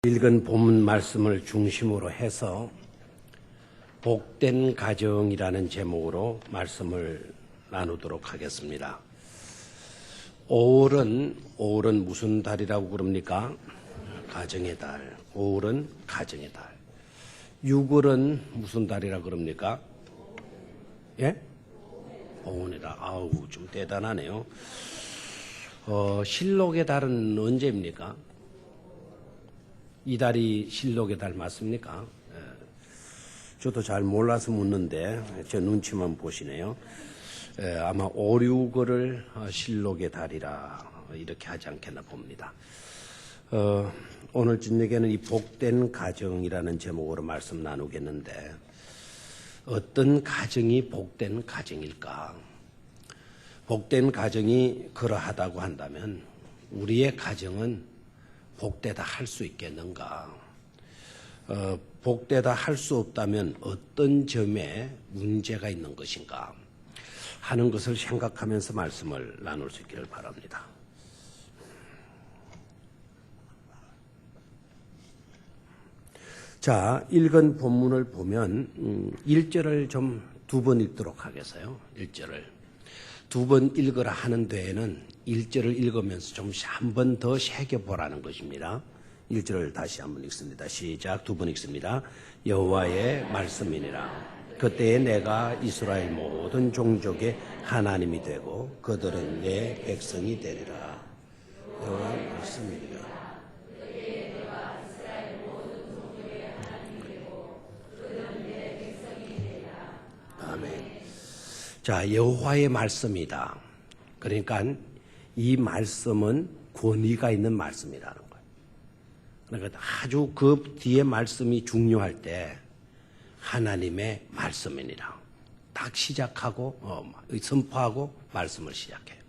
읽은 본문 말씀을 중심으로 해서 복된 가정이라는 제목으로 말씀을 나누도록 하겠습니다. 5월은 무슨 달이라고 그럽니까? 가정의 달. 5월은 가정의 달. 6월은 무슨 달이라고 그럽니까? 예? 오은의 달. 아우, 좀 대단하네요. 실록의 달은 언제입니까? 이 달이 실록의 달 맞습니까? 저도 잘 몰라서 묻는데 제 눈치만 보시네요. 아마 5, 6월을 실록의 달이라 이렇게 하지 않겠나 봅니다. 오늘 저녁에는 이 복된 가정이라는 제목으로 말씀 나누겠는데 어떤 가정이 복된 가정일까? 복된 가정이 그러하다고 한다면 우리의 가정은 복되다 할 수 있겠는가? 복되다 할 수 없다면 어떤 점에 문제가 있는 것인가? 하는 것을 생각하면서 말씀을 나눌 수 있기를 바랍니다. 자, 읽은 본문을 보면 1절을 좀 두 번 읽도록 하겠어요. 1절을. 두 번 읽으라 하는 데에는 1절을 읽으면서 좀 한 번 더 새겨보라는 것입니다. 1절을 다시 한번 읽습니다. 시작. 두 번 읽습니다. 여호와의 말씀이니라. 그때에 내가 이스라엘 모든 종족의 하나님이 되고 그들은 내 백성이 되리라. 여호와의 말씀이니라. 아멘. 자, 여호와의 말씀이다. 그러니까 이 말씀은 권위가 있는 말씀이라는 거예요. 그러니까 아주 그 뒤에 말씀이 중요할 때 하나님의 말씀이니라. 딱 시작하고 선포하고 말씀을 시작해요.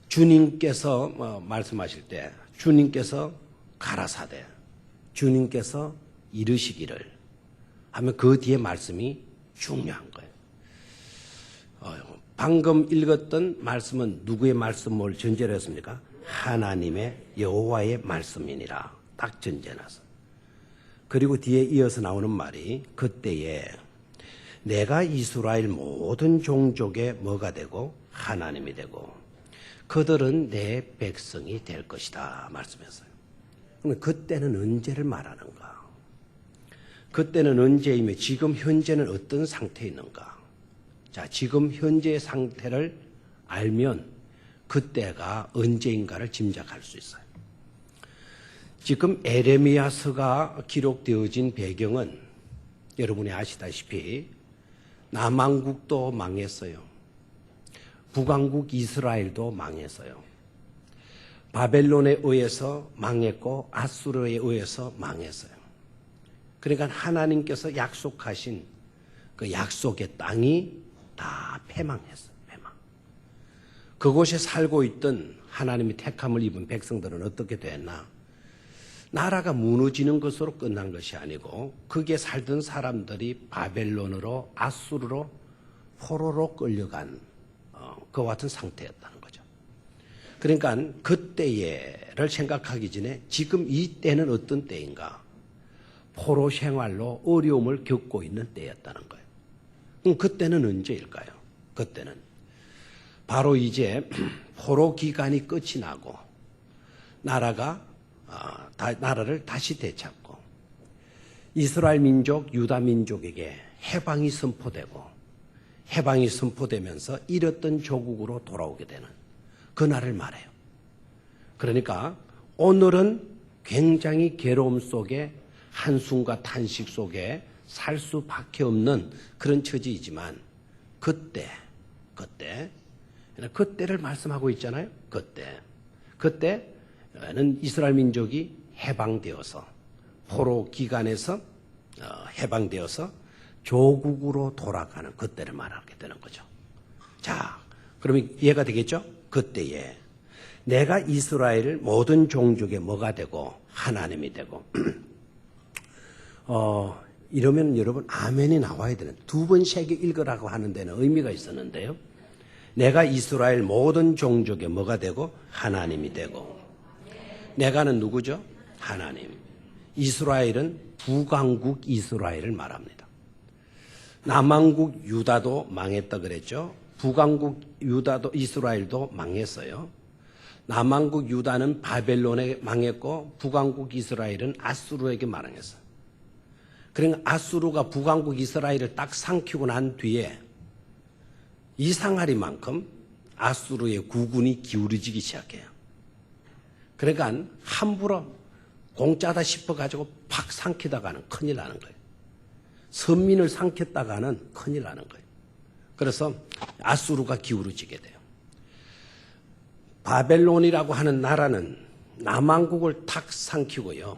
주님께서 말씀하실 때 주님께서 가라사대 주님께서 이르시기를 하면 그 뒤에 말씀이 중요한 거예요. 방금 읽었던 말씀은 누구의 말씀을 전제로 했습니까? 하나님의 여호와의 말씀이니라. 딱 전제해놨어. 그리고 뒤에 이어서 나오는 말이 그때에 내가 이스라엘 모든 종족의 뭐가 되고 하나님이 되고 그들은 내 백성이 될 것이다 말씀했어요. 그럼 그때는 언제를 말하는가? 그때는 언제이며 지금 현재는 어떤 상태에 있는가? 자, 지금 현재의 상태를 알면 그때가 언제인가를 짐작할 수 있어요. 지금 에레미야서가 기록되어진 배경은 여러분이 아시다시피 남왕국도 망했어요. 북왕국 이스라엘도 망했어요. 바벨론에 의해서 망했고 아수르에 의해서 망했어요. 그러니까 하나님께서 약속하신 그 약속의 땅이 다 패망했어요. 패망. 그곳에 살고 있던 하나님이 택함을 입은 백성들은 어떻게 됐나? 나라가 무너지는 것으로 끝난 것이 아니고 거기에 살던 사람들이 바벨론으로 아수르로 포로로 끌려간 그와 같은 상태였다는 거죠. 그러니까 그때를 생각하기 전에 지금 이 때는 어떤 때인가? 포로 생활로 어려움을 겪고 있는 때였다는 거예요. 그럼 그때는 언제일까요? 그때는 바로 이제 포로 기간이 끝이 나고 나라를 다시 되찾고 이스라엘 민족, 유다 민족에게 해방이 선포되면서 잃었던 조국으로 돌아오게 되는 그날을 말해요. 그러니까 오늘은 굉장히 괴로움 속에 한숨과 탄식 속에 살 수밖에 없는 그런 처지이지만 그때를 말씀하고 있잖아요. 그때는 이스라엘 민족이 해방되어서 포로 기간에서 해방되어서 조국으로 돌아가는 그때를 말하게 되는 거죠. 자, 그러면 이해가 되겠죠? 그때에 내가 이스라엘 모든 종족의 뭐가 되고 하나님이 되고 이러면 여러분 아멘이 나와야 되는 두 번 새겨 읽으라고 하는 데는 의미가 있었는데요. 내가 이스라엘 모든 종족의 뭐가 되고 하나님이 되고 내가는 누구죠? 하나님. 이스라엘은 북왕국 이스라엘을 말합니다. 남왕국 유다도 망했다 그랬죠. 북왕국 유다도 이스라엘도 망했어요. 남왕국 유다는 바벨론에 망했고 북왕국 이스라엘은 아수르에게 망했어요. 그러니까 아수르가 북왕국 이스라엘을 딱 삼키고 난 뒤에 이상하리만큼 아수르의 국군이 기울어지기 시작해요. 그러니까 함부로 공짜다 싶어가지고 팍 삼키다가는 큰일 나는 거예요. 선민을 삼켰다가는 큰일 나는 거예요. 그래서 아수르가 기울어지게 돼요. 바벨론이라고 하는 나라는 남왕국을 탁 삼키고요.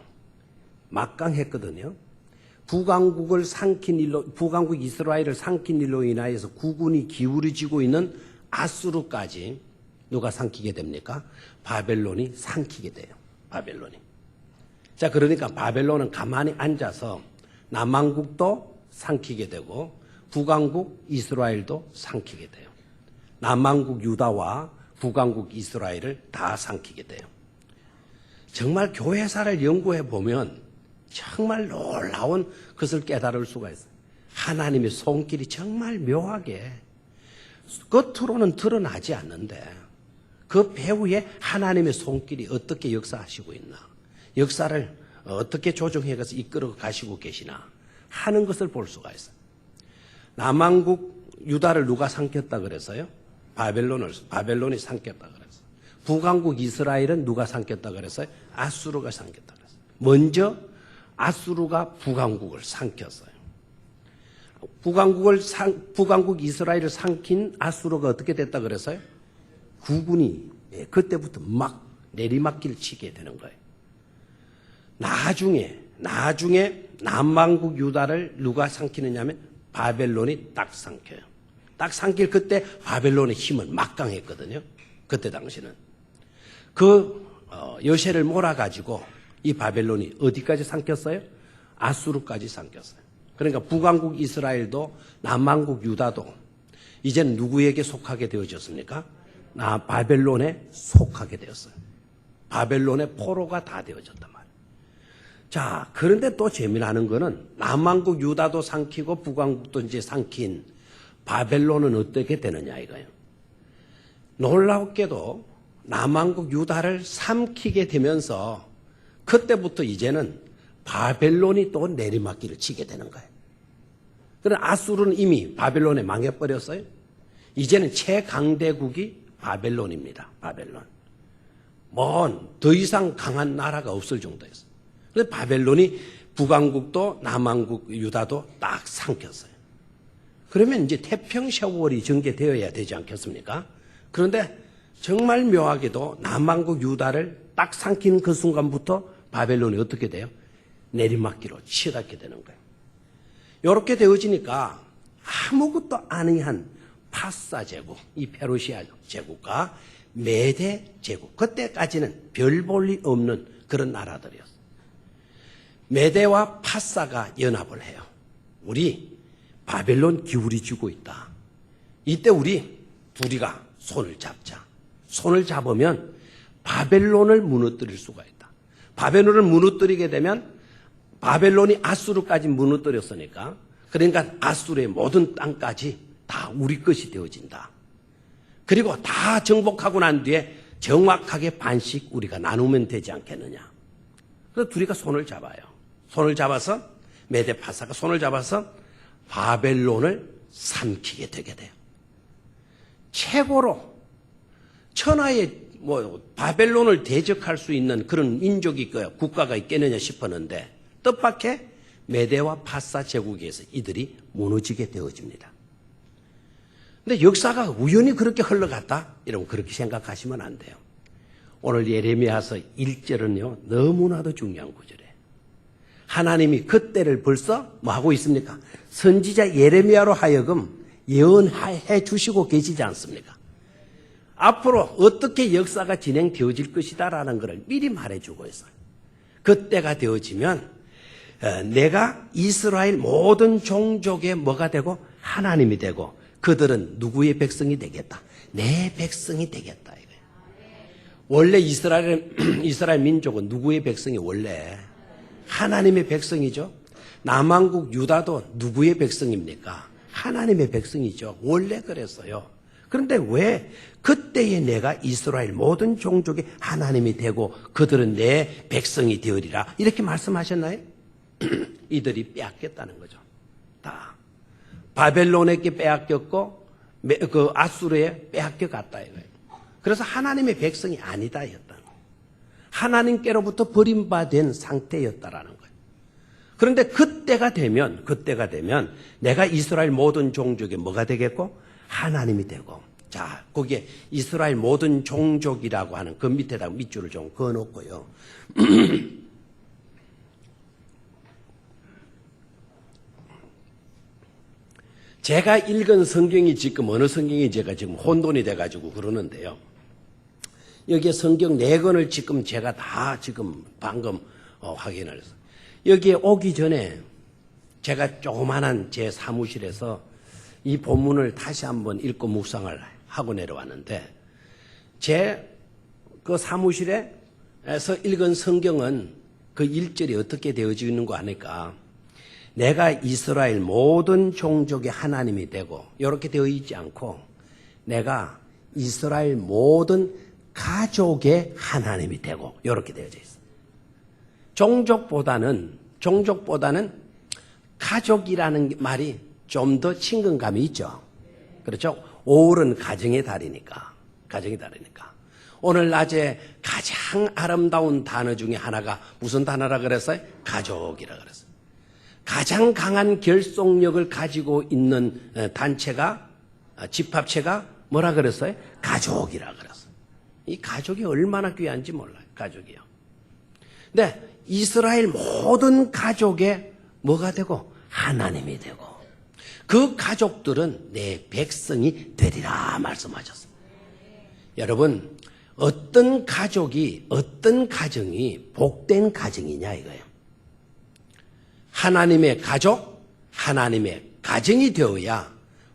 막강했거든요. 북왕국 이스라엘을 삼킨 일로 인하여서 국군이 기울어지고 있는 아수르까지 누가 삼키게 됩니까? 바벨론이 삼키게 돼요. 바벨론이. 자, 그러니까 바벨론은 가만히 앉아서 남왕국도 삼키게 되고 북왕국 이스라엘도 삼키게 돼요. 남왕국 유다와 북왕국 이스라엘을 다 삼키게 돼요. 정말 교회사를 연구해 보면 정말 놀라운 것을 깨달을 수가 있어요. 하나님의 손길이 정말 묘하게 겉으로는 드러나지 않는데 그 배후에 하나님의 손길이 어떻게 역사하시고 있나, 역사를 어떻게 조정해서 이끌어 가시고 계시나 하는 것을 볼 수가 있어요. 남왕국 유다를 누가 삼켰다 그랬어요? 바벨론이 삼켰다 그랬어요. 북왕국 이스라엘은 누가 삼켰다 그랬어요? 아수르가 삼켰다 그랬어요. 먼저 아수르가 북왕국을 삼켰어요. 북왕국 이스라엘을 삼킨 아수르가 어떻게 됐다 그랬어요? 국군이 그때부터 막 내리막길 치게 되는 거예요. 나중에 남왕국 유다를 누가 삼키느냐 하면 바벨론이 딱 삼켜요. 딱 삼킬 그때 바벨론의 힘은 막강했거든요. 그때 당시는. 여세를 몰아가지고 이 바벨론이 어디까지 삼켰어요? 아수르까지 삼켰어요. 그러니까 북왕국 이스라엘도 남왕국 유다도 이제는 누구에게 속하게 되어졌습니까? 바벨론에 속하게 되었어요. 바벨론의 포로가 다 되어졌단 말이에요. 자, 그런데 또 재미나는 거는 남왕국 유다도 삼키고 북왕국도 이제 삼킨 바벨론은 어떻게 되느냐 이거예요. 놀랍게도 남왕국 유다를 삼키게 되면서 그때부터 이제는 바벨론이 또 내리막길을 치게 되는 거예요. 그러나 아수르는 이미 바벨론에 망해버렸어요. 이제는 최강대국이 바벨론입니다. 바벨론. 더 이상 강한 나라가 없을 정도였어요. 그래서 바벨론이 북왕국도 남왕국 유다도 딱 삼켰어요. 그러면 이제 태평 세월이 전개되어야 되지 않겠습니까? 그런데 정말 묘하게도 남왕국 유다를 딱 삼킨 그 순간부터 바벨론이 어떻게 돼요? 내리막길로 치닫게 되는 거예요. 이렇게 되어지니까 아무것도 아니한 파사 제국, 이 페르시아 제국과 메데 제국, 그때까지는 별 볼 일 없는 그런 나라들이었어요. 메데와 파사가 연합을 해요. 우리 바벨론 기울이지고 있다. 이때 우리 둘이가 손을 잡자. 손을 잡으면 바벨론을 무너뜨릴 수가 있다. 바벨론을 무너뜨리게 되면 바벨론이 아수르까지 무너뜨렸으니까, 그러니까 아수르의 모든 땅까지 다 우리 것이 되어진다. 그리고 다 정복하고 난 뒤에 정확하게 반씩 우리가 나누면 되지 않겠느냐. 그래서 둘이가 손을 잡아요. 손을 잡아서 메데파사가 손을 잡아서 바벨론을 삼키게 되게 돼요. 최고로 천하의 바벨론을 대적할 수 있는 그런 민족이 있고요, 국가가 있겠느냐 싶었는데 뜻밖의 메데와 파사 제국에서 이들이 무너지게 되어집니다. 근데 역사가 우연히 그렇게 흘러갔다? 이러면 그렇게 생각하시면 안 돼요. 오늘 예레미야서 1절은요, 너무나도 중요한 구절이에요. 하나님이 그때를 벌써 하고 있습니까? 선지자 예레미야로 하여금 예언해 주시고 계시지 않습니까? 앞으로 어떻게 역사가 진행되어질 것이다라는 것을 미리 말해주고 있어요. 그때가 되어지면 내가 이스라엘 모든 종족의 뭐가 되고 하나님이 되고 그들은 누구의 백성이 되겠다? 내 백성이 되겠다. 이거예요. 원래 이스라엘 민족은 누구의 백성이 원래? 하나님의 백성이죠. 남왕국 유다도 누구의 백성입니까? 하나님의 백성이죠. 원래 그랬어요. 그런데 왜 그때에 내가 이스라엘 모든 종족의 하나님이 되고 그들은 내 백성이 되으리라 이렇게 말씀하셨나요? 이들이 빼앗겼다는 거죠. 다 바벨론에게 빼앗겼고 그 아수르에 빼앗겨 갔다 이거예요. 그래서 하나님의 백성이 아니다 였다는 거예요. 하나님께로부터 버림받은 상태였다라는 거예요. 그런데 그때가 되면 내가 이스라엘 모든 종족의 뭐가 되겠고 하나님이 되고, 자 거기에 이스라엘 모든 종족이라고 하는 그 밑에다 밑줄을 좀 그어놓고요. 제가 읽은 성경이 지금 어느 성경이 제가 지금 혼돈이 돼가지고 그러는데요. 여기에 성경 4권을 지금 제가 다 지금 방금 확인을 했어요. 여기에 오기 전에 제가 조그만한 제 사무실에서 이 본문을 다시 한번 읽고 묵상을 하고 내려왔는데, 제 그 사무실에서 읽은 성경은 그 1절이 어떻게 되어져 있는 거 아니까, 내가 이스라엘 모든 종족의 하나님이 되고 이렇게 되어 있지 않고, 내가 이스라엘 모든 가족의 하나님이 되고 이렇게 되어져 있어요. 종족보다는 가족이라는 말이 좀 더 친근감이 있죠. 그렇죠? 5월은 가정의 달이니까. 오늘 낮에 가장 아름다운 단어 중에 하나가 무슨 단어라 그랬어요? 가족이라 그랬어요. 가장 강한 결속력을 가지고 있는 단체가, 집합체가 뭐라 그랬어요? 가족이라 그랬어요. 이 가족이 얼마나 귀한지 몰라요. 가족이요. 근데 이스라엘 모든 가족의 뭐가 되고 하나님이 되고 그 가족들은 내 백성이 되리라 말씀하셨습니다. 여러분, 어떤 가정이 복된 가정이냐 이거예요. 하나님의 가족, 하나님의 가정이 되어야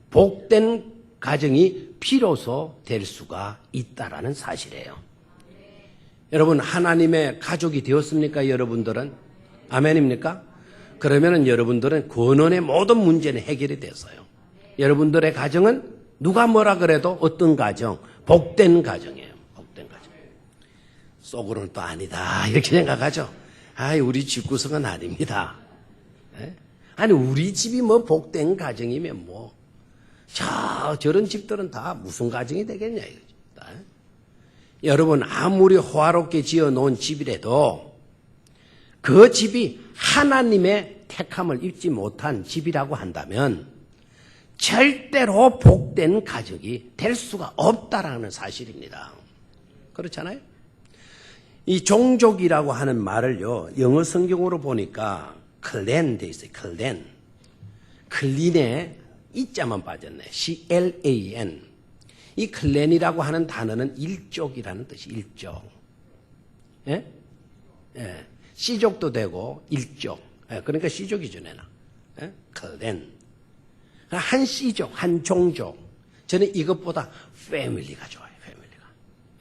복된 가정이 비로소 될 수가 있다라는 사실이에요. 여러분, 하나님의 가족이 되었습니까? 여러분들은? 아멘입니까? 그러면은 여러분들은 근원의 모든 문제는 해결이 됐어요. 여러분들의 가정은 누가 뭐라 그래도 어떤 가정? 복된 가정이에요. 복된 가정. 속으로는 또 아니다 이렇게 생각하죠. 우리 집 구성은 아닙니다. 아니 우리 집이 뭐 복된 가정이면 뭐 저런 집들은 다 무슨 가정이 되겠냐 이거죠. 여러분, 아무리 호화롭게 지어놓은 집이라도 그 집이 하나님의 택함을 입지 못한 집이라고 한다면 절대로 복된 가족이 될 수가 없다라는 사실입니다. 그렇잖아요? 이 종족이라고 하는 말을요, 영어 성경으로 보니까 클랜 돼 있어요. 클린에 이자만 빠졌네. CLAN. 이 클랜이라고 하는 단어는 일족이라는 뜻이 일족. 예? 예. 씨족도 되고 일족. 예. 그러니까 씨족이죠, 내나. 예? 클랜. 한 씨족, 한 종족. 저는 이것보다 패밀리가 좋아요. 패밀리가.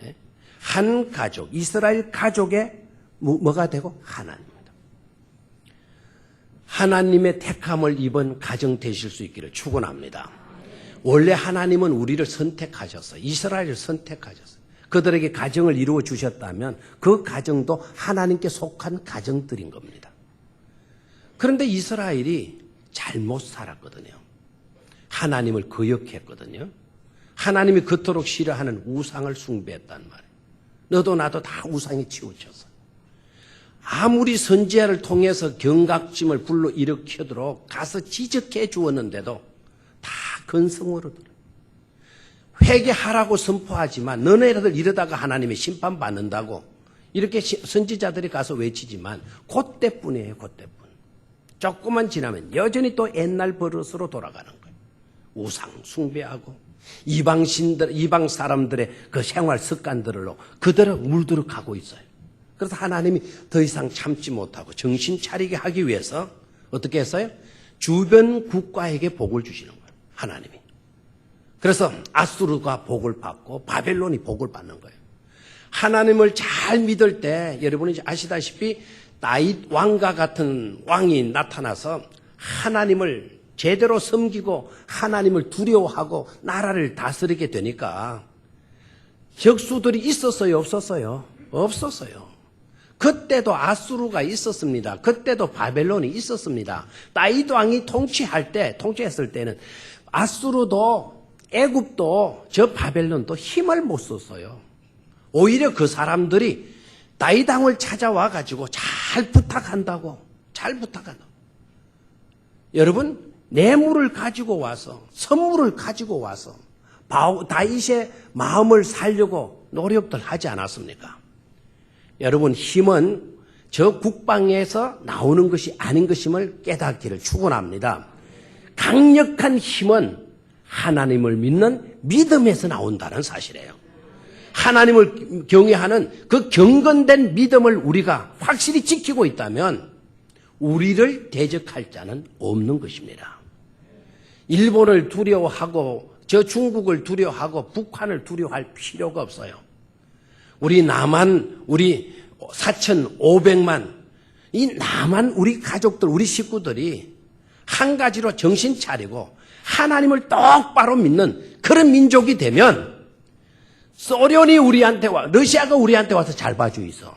예? 한 가족, 이스라엘 가족의 뭐가 되고 하나님입니다. 하나님의 택함을 입은 가정 되실 수 있기를 축원합니다. 원래 하나님은 우리를 선택하셨어요. 이스라엘을 선택하셨어요. 그들에게 가정을 이루어 주셨다면 그 가정도 하나님께 속한 가정들인 겁니다. 그런데 이스라엘이 잘못 살았거든요. 하나님을 거역했거든요. 하나님이 그토록 싫어하는 우상을 숭배했단 말이에요. 너도 나도 다 우상에 치우쳤어. 아무리 선지자를 통해서 경각심을 불러일으키도록 가서 지적해 주었는데도 다 건성으로 들어. 회개하라고 선포하지만 너네들 이러다가 하나님의 심판받는다고 이렇게 선지자들이 가서 외치지만 그때뿐이에요. 그때뿐. 조금만 지나면 여전히 또 옛날 버릇으로 돌아가는 거예요. 우상 숭배하고 이방 사람들의 그 생활 습관들로 그대로 물들어 가고 있어요. 그래서 하나님이 더 이상 참지 못하고 정신 차리게 하기 위해서 어떻게 했어요? 주변 국가에게 복을 주시는 거예요. 하나님이. 그래서 아수르가 복을 받고 바벨론이 복을 받는 거예요. 하나님을 잘 믿을 때 여러분이 아시다시피 다윗 왕과 같은 왕이 나타나서 하나님을 제대로 섬기고 하나님을 두려워하고 나라를 다스리게 되니까 적수들이 있었어요, 없었어요? 없었어요. 그때도 아수르가 있었습니다. 그때도 바벨론이 있었습니다. 다윗 왕이 통치했을 때는 아수르도 애굽도 저 바벨론도 힘을 못 썼어요. 오히려 그 사람들이 다윗 왕을 찾아와 가지고 잘 부탁한다고. 여러분, 뇌물을 가지고 와서, 선물을 가지고 와서 다윗의 마음을 살려고 노력들 하지 않았습니까? 여러분, 힘은 저 국방에서 나오는 것이 아닌 것임을 깨닫기를 축원합니다. 강력한 힘은 하나님을 믿는 믿음에서 나온다는 사실이에요. 하나님을 경외하는 그 경건된 믿음을 우리가 확실히 지키고 있다면 우리를 대적할 자는 없는 것입니다. 일본을 두려워하고 저 중국을 두려워하고 북한을 두려워할 필요가 없어요. 우리 남한, 우리 4,500만, 이 남한 우리 가족들, 우리 식구들이 한 가지로 정신 차리고 하나님을 똑바로 믿는 그런 민족이 되면 소련이 우리한테 러시아가 우리한테 와서 잘 봐주고 있어.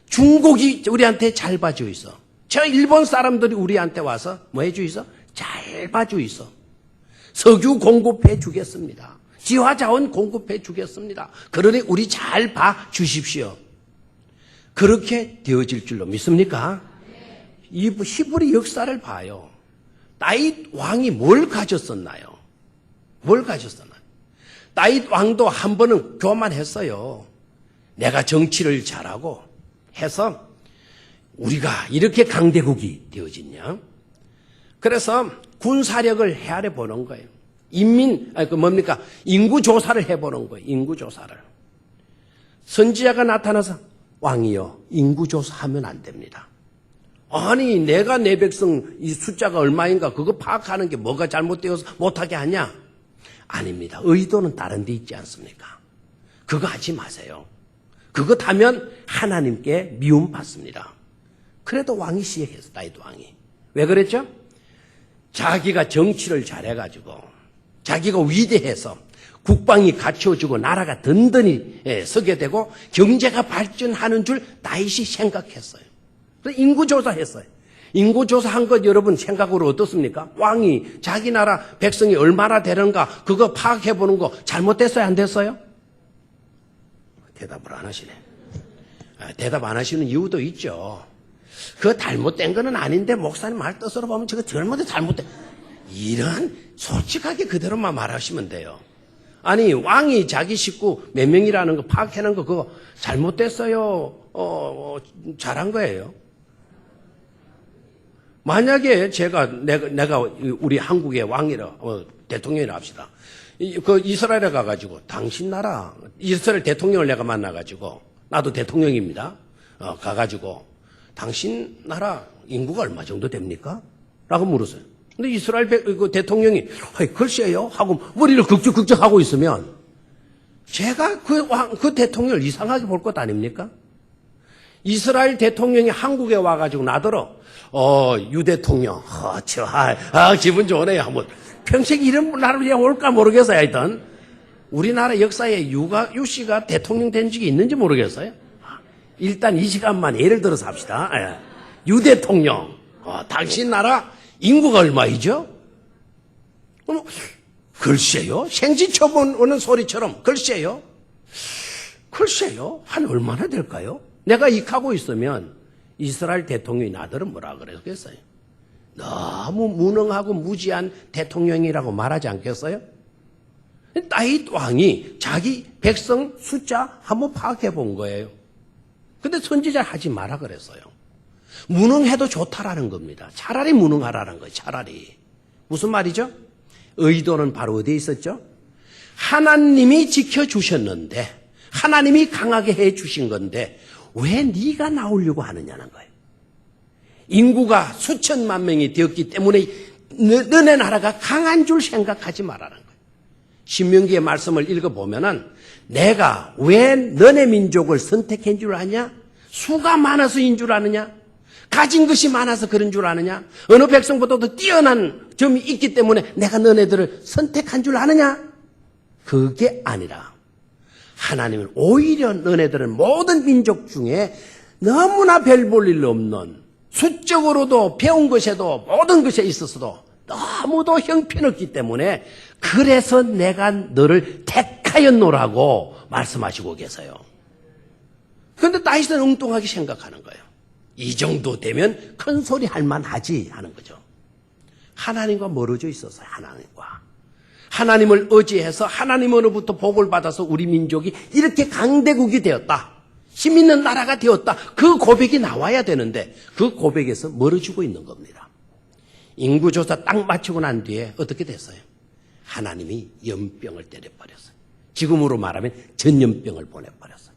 중국이 우리한테 잘 봐주고 있어. 저 일본 사람들이 우리한테 와서 뭐 해주고 있어? 잘 봐주고 있어. 석유 공급해 주겠습니다. 지화자원 공급해 주겠습니다. 그러니 우리 잘 봐 주십시오. 그렇게 되어질 줄로 믿습니까? 이 히브리 역사를 봐요. 다윗 왕이 뭘 가졌었나요? 다윗 왕도 한 번은 교만했어요. 내가 정치를 잘하고 해서 우리가 이렇게 강대국이 되어졌냐? 그래서 군사력을 헤아려 보는 거예요. 인구 조사를 해보는 거예요. 인구 조사를. 선지자가 나타나서 왕이여, 인구 조사하면 안 됩니다. 아니, 내가 내 백성 이 숫자가 얼마인가 그거 파악하는 게 뭐가 잘못되어서 못하게 하냐? 아닙니다. 의도는 다른 데 있지 않습니까? 그거 하지 마세요. 그거 하면 하나님께 미움받습니다. 그래도 왕이 시행했어, 다윗 왕이. 왜 그랬죠? 자기가 정치를 잘해가지고 자기가 위대해서 국방이 갖춰지고 나라가 든든히 서게 되고 경제가 발전하는 줄 다윗이 생각했어요. 그래서 인구조사했어요. 인구조사한 것 여러분 생각으로 어떻습니까? 왕이 자기 나라 백성이 얼마나 되는가 그거 파악해보는 거 잘못됐어요? 안 됐어요? 대답을 안 하시네. 대답 안 하시는 이유도 있죠. 그거 잘못된 거는 아닌데 목사님 말 뜻으로 보면 저거 잘못된 이런 솔직하게 그대로만 말하시면 돼요. 아니 왕이 자기 식구 몇 명이라는 거 파악해낸 거 그거 잘못됐어요? 잘한 거예요? 만약에 내가 우리 한국의 왕이라 대통령이라 합시다. 그 이스라엘에 가가지고 당신 나라 이스라엘 대통령을 내가 만나가지고 나도 대통령입니다. 가가지고 당신 나라 인구가 얼마 정도 됩니까? 라고 물었어요. 근데 이스라엘 그 대통령이 글쎄요 하고 머리를 극적극적 하고 있으면 제가 그 대통령을 이상하게 볼 것 아닙니까? 이스라엘 대통령이 한국에 와가지고 나더러 유 대통령 기분 좋네요. 한번 평생 이런 나라에 올까 모르겠어요. 하여튼 우리나라 역사에 유 씨가 대통령 된 적이 있는지 모르겠어요. 일단 이 시간만 예를 들어서 합시다. 유 대통령 당신 나라 인구가 얼마이죠? 글쎄요. 생지 처분 오는 소리처럼 글쎄요. 한 얼마나 될까요? 내가 익하고 있으면 이스라엘 대통령이 나더러 뭐라 그랬겠어요? 너무 무능하고 무지한 대통령이라고 말하지 않겠어요? 다윗 왕이 자기 백성 숫자 한번 파악해 본 거예요. 근데 선지자 하지 마라 그랬어요. 무능해도 좋다라는 겁니다. 차라리 무능하라는 거예요. 차라리. 무슨 말이죠? 의도는 바로 어디에 있었죠? 하나님이 지켜주셨는데 하나님이 강하게 해주신 건데 왜 네가 나오려고 하느냐는 거예요. 인구가 수천만 명이 되었기 때문에 너네 나라가 강한 줄 생각하지 말라는 거예요. 신명기의 말씀을 읽어보면은 내가 왜 너네 민족을 선택한 줄 아냐? 수가 많아서인 줄 아느냐? 가진 것이 많아서 그런 줄 아느냐? 어느 백성보다도 뛰어난 점이 있기 때문에 내가 너네들을 선택한 줄 아느냐? 그게 아니라 하나님은 오히려 너네들은 모든 민족 중에 너무나 별 볼 일 없는 수적으로도 배운 것에도 모든 것에 있어서도 너무도 형편없기 때문에 그래서 내가 너를 택하였노라고 말씀하시고 계세요. 그런데 다윗은 엉뚱하게 생각하는 거예요. 이 정도 되면 큰 소리 할 만하지 하는 거죠. 하나님과 멀어져 있어서 하나님과. 하나님을 의지해서 하나님으로부터 복을 받아서 우리 민족이 이렇게 강대국이 되었다. 힘 있는 나라가 되었다. 그 고백이 나와야 되는데 그 고백에서 멀어지고 있는 겁니다. 인구조사 딱 마치고 난 뒤에 어떻게 됐어요? 하나님이 연병을 때려버렸어요. 지금으로 말하면 전염병을 보내버렸어요.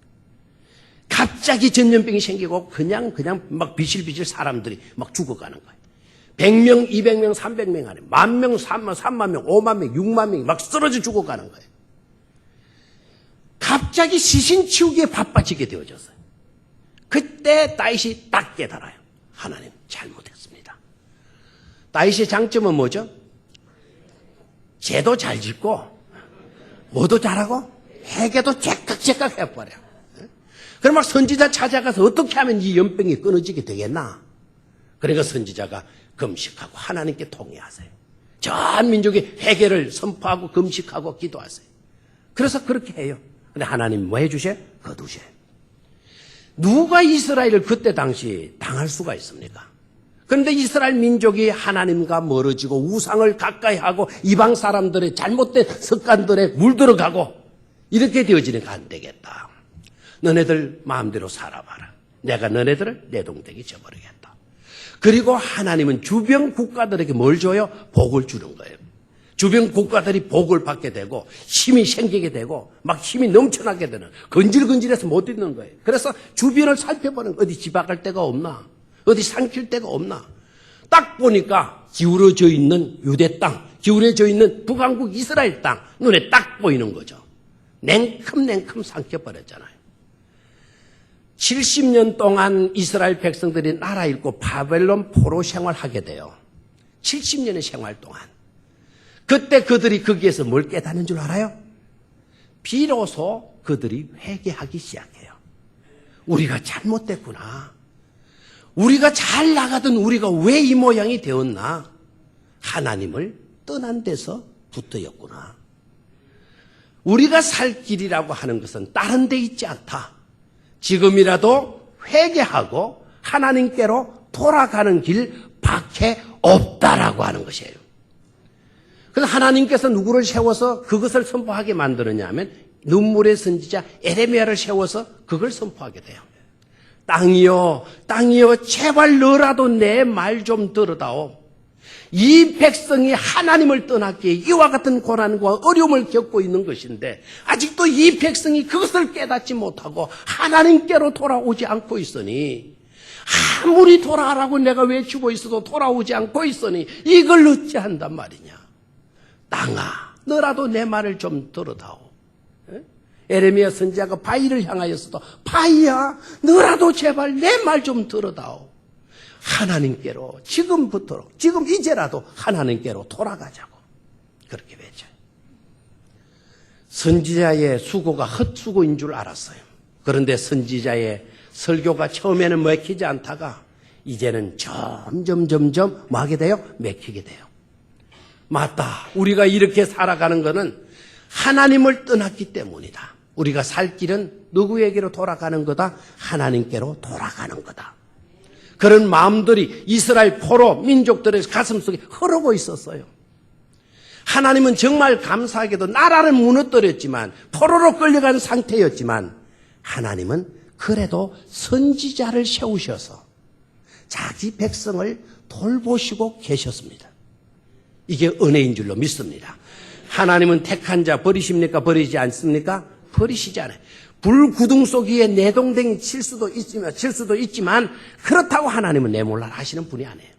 갑자기 전염병이 생기고 그냥 막 비실비실 사람들이 막 죽어가는 거예요. 100명, 200명, 300명 안에 10,000명, 3만 명, 5만 명, 6만 명이 막 쓰러져 죽어가는 거예요. 갑자기 시신 치우기에 바빠지게 되어졌어요. 그때 다윗이 딱 깨달아요. 하나님 잘못했습니다. 다윗의 장점은 뭐죠? 죄도 잘 짓고 뭐도 잘하고 회개도 제깍제깍 해버려. 그럼 막 선지자 찾아가서 어떻게 하면 이 연병이 끊어지게 되겠나? 그러니까 선지자가 금식하고 하나님께 통회하세요. 전 민족이 회개를 선포하고 금식하고 기도하세요. 그래서 그렇게 해요. 근데 하나님 뭐 해주셔요? 거두셔요. 누가 이스라엘을 그때 당시 당할 수가 있습니까? 그런데 이스라엘 민족이 하나님과 멀어지고 우상을 가까이 하고 이방 사람들의 잘못된 습관들에 물들어가고 이렇게 되어지니까 안 되겠다. 너네들 마음대로 살아봐라. 내가 너네들을 내 동댕이 져버리겠다. 그리고 하나님은 주변 국가들에게 뭘 줘요? 복을 주는 거예요. 주변 국가들이 복을 받게 되고 힘이 생기게 되고 막 힘이 넘쳐나게 되는 건질건질해서 못 있는 거예요. 그래서 주변을 살펴보는 어디 지박할 데가 없나? 어디 삼킬 데가 없나? 딱 보니까 기울어져 있는 유대 땅, 기울어져 있는 북왕국 이스라엘 땅 눈에 딱 보이는 거죠. 냉큼 삼켜버렸잖아요. 70년 동안 이스라엘 백성들이 나라 잃고 바벨론 포로 생활하게 돼요. 70년의 생활 동안. 그때 그들이 거기에서 뭘 깨닫는 줄 알아요? 비로소 그들이 회개하기 시작해요. 우리가 잘못됐구나. 우리가 잘 나가던 우리가 왜 이 모양이 되었나? 하나님을 떠난 데서 붙어였구나. 우리가 살 길이라고 하는 것은 다른 데 있지 않다. 지금이라도 회개하고 하나님께로 돌아가는 길밖에 없다라고 하는 것이에요. 그래서 하나님께서 누구를 세워서 그것을 선포하게 만드느냐 하면 눈물의 선지자 에레미야를 세워서 그걸 선포하게 돼요. 땅이여 제발 너라도 내 말 좀 들어다오. 이 백성이 하나님을 떠났기에 이와 같은 고난과 어려움을 겪고 있는 것인데 아직도 이 백성이 그것을 깨닫지 못하고 하나님께로 돌아오지 않고 있으니 아무리 돌아가라고 내가 외치고 있어도 돌아오지 않고 있으니 이걸 어찌한단 말이냐. 땅아 너라도 내 말을 좀 들어다오. 에레미야 선지자가 바위를 향하였어도 바위야 너라도 제발 내 말 좀 들어다오. 하나님께로 지금부터 지금 이제라도 하나님께로 돌아가자고 그렇게 외쳐요. 선지자의 수고가 헛수고인 줄 알았어요. 그런데 선지자의 설교가 처음에는 맥히지 않다가 이제는 점점 뭐 하게 돼요? 맥히게 돼요. 맞다. 우리가 이렇게 살아가는 것은 하나님을 떠났기 때문이다. 우리가 살 길은 누구에게로 돌아가는 거다? 하나님께로 돌아가는 거다. 그런 마음들이 이스라엘 포로 민족들의 가슴속에 흐르고 있었어요. 하나님은 정말 감사하게도 나라를 무너뜨렸지만 포로로 끌려간 상태였지만 하나님은 그래도 선지자를 세우셔서 자기 백성을 돌보시고 계셨습니다. 이게 은혜인 줄로 믿습니다. 하나님은 택한 자 버리십니까? 버리지 않습니까? 버리시지 않아요. 불구덩 속 위에 내동댕이 칠 수도 있지만 그렇다고 하나님은 내몰라 하시는 분이 아니에요.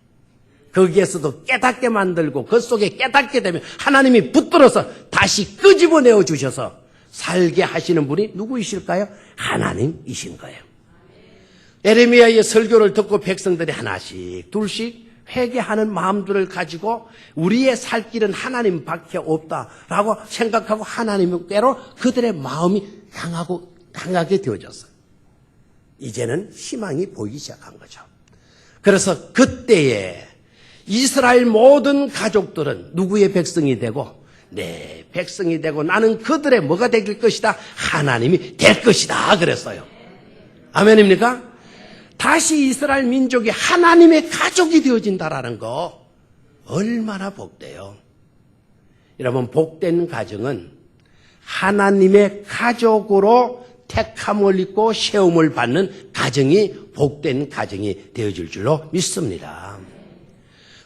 거기에서도 깨닫게 만들고 그 속에 깨닫게 되면 하나님이 붙들어서 다시 끄집어내어 주셔서 살게 하시는 분이 누구이실까요? 하나님이신 거예요. 에레미야의 설교를 듣고 백성들이 하나씩 둘씩 회개하는 마음들을 가지고 우리의 살 길은 하나님밖에 없다라고 생각하고 하나님께로 그들의 마음이 강하게 되어졌어요. 이제는 희망이 보이기 시작한 거죠. 그래서 그때에 이스라엘 모든 가족들은 누구의 백성이 되고 내 백성이 되고 나는 그들의 뭐가 될 것이다? 하나님이 될 것이다 그랬어요. 아멘입니까? 다시 이스라엘 민족이 하나님의 가족이 되어진다라는 거 얼마나 복돼요. 여러분, 복된 가정은 하나님의 가족으로 택함을 입고 세움을 받는 가정이 복된 가정이 되어질 줄로 믿습니다.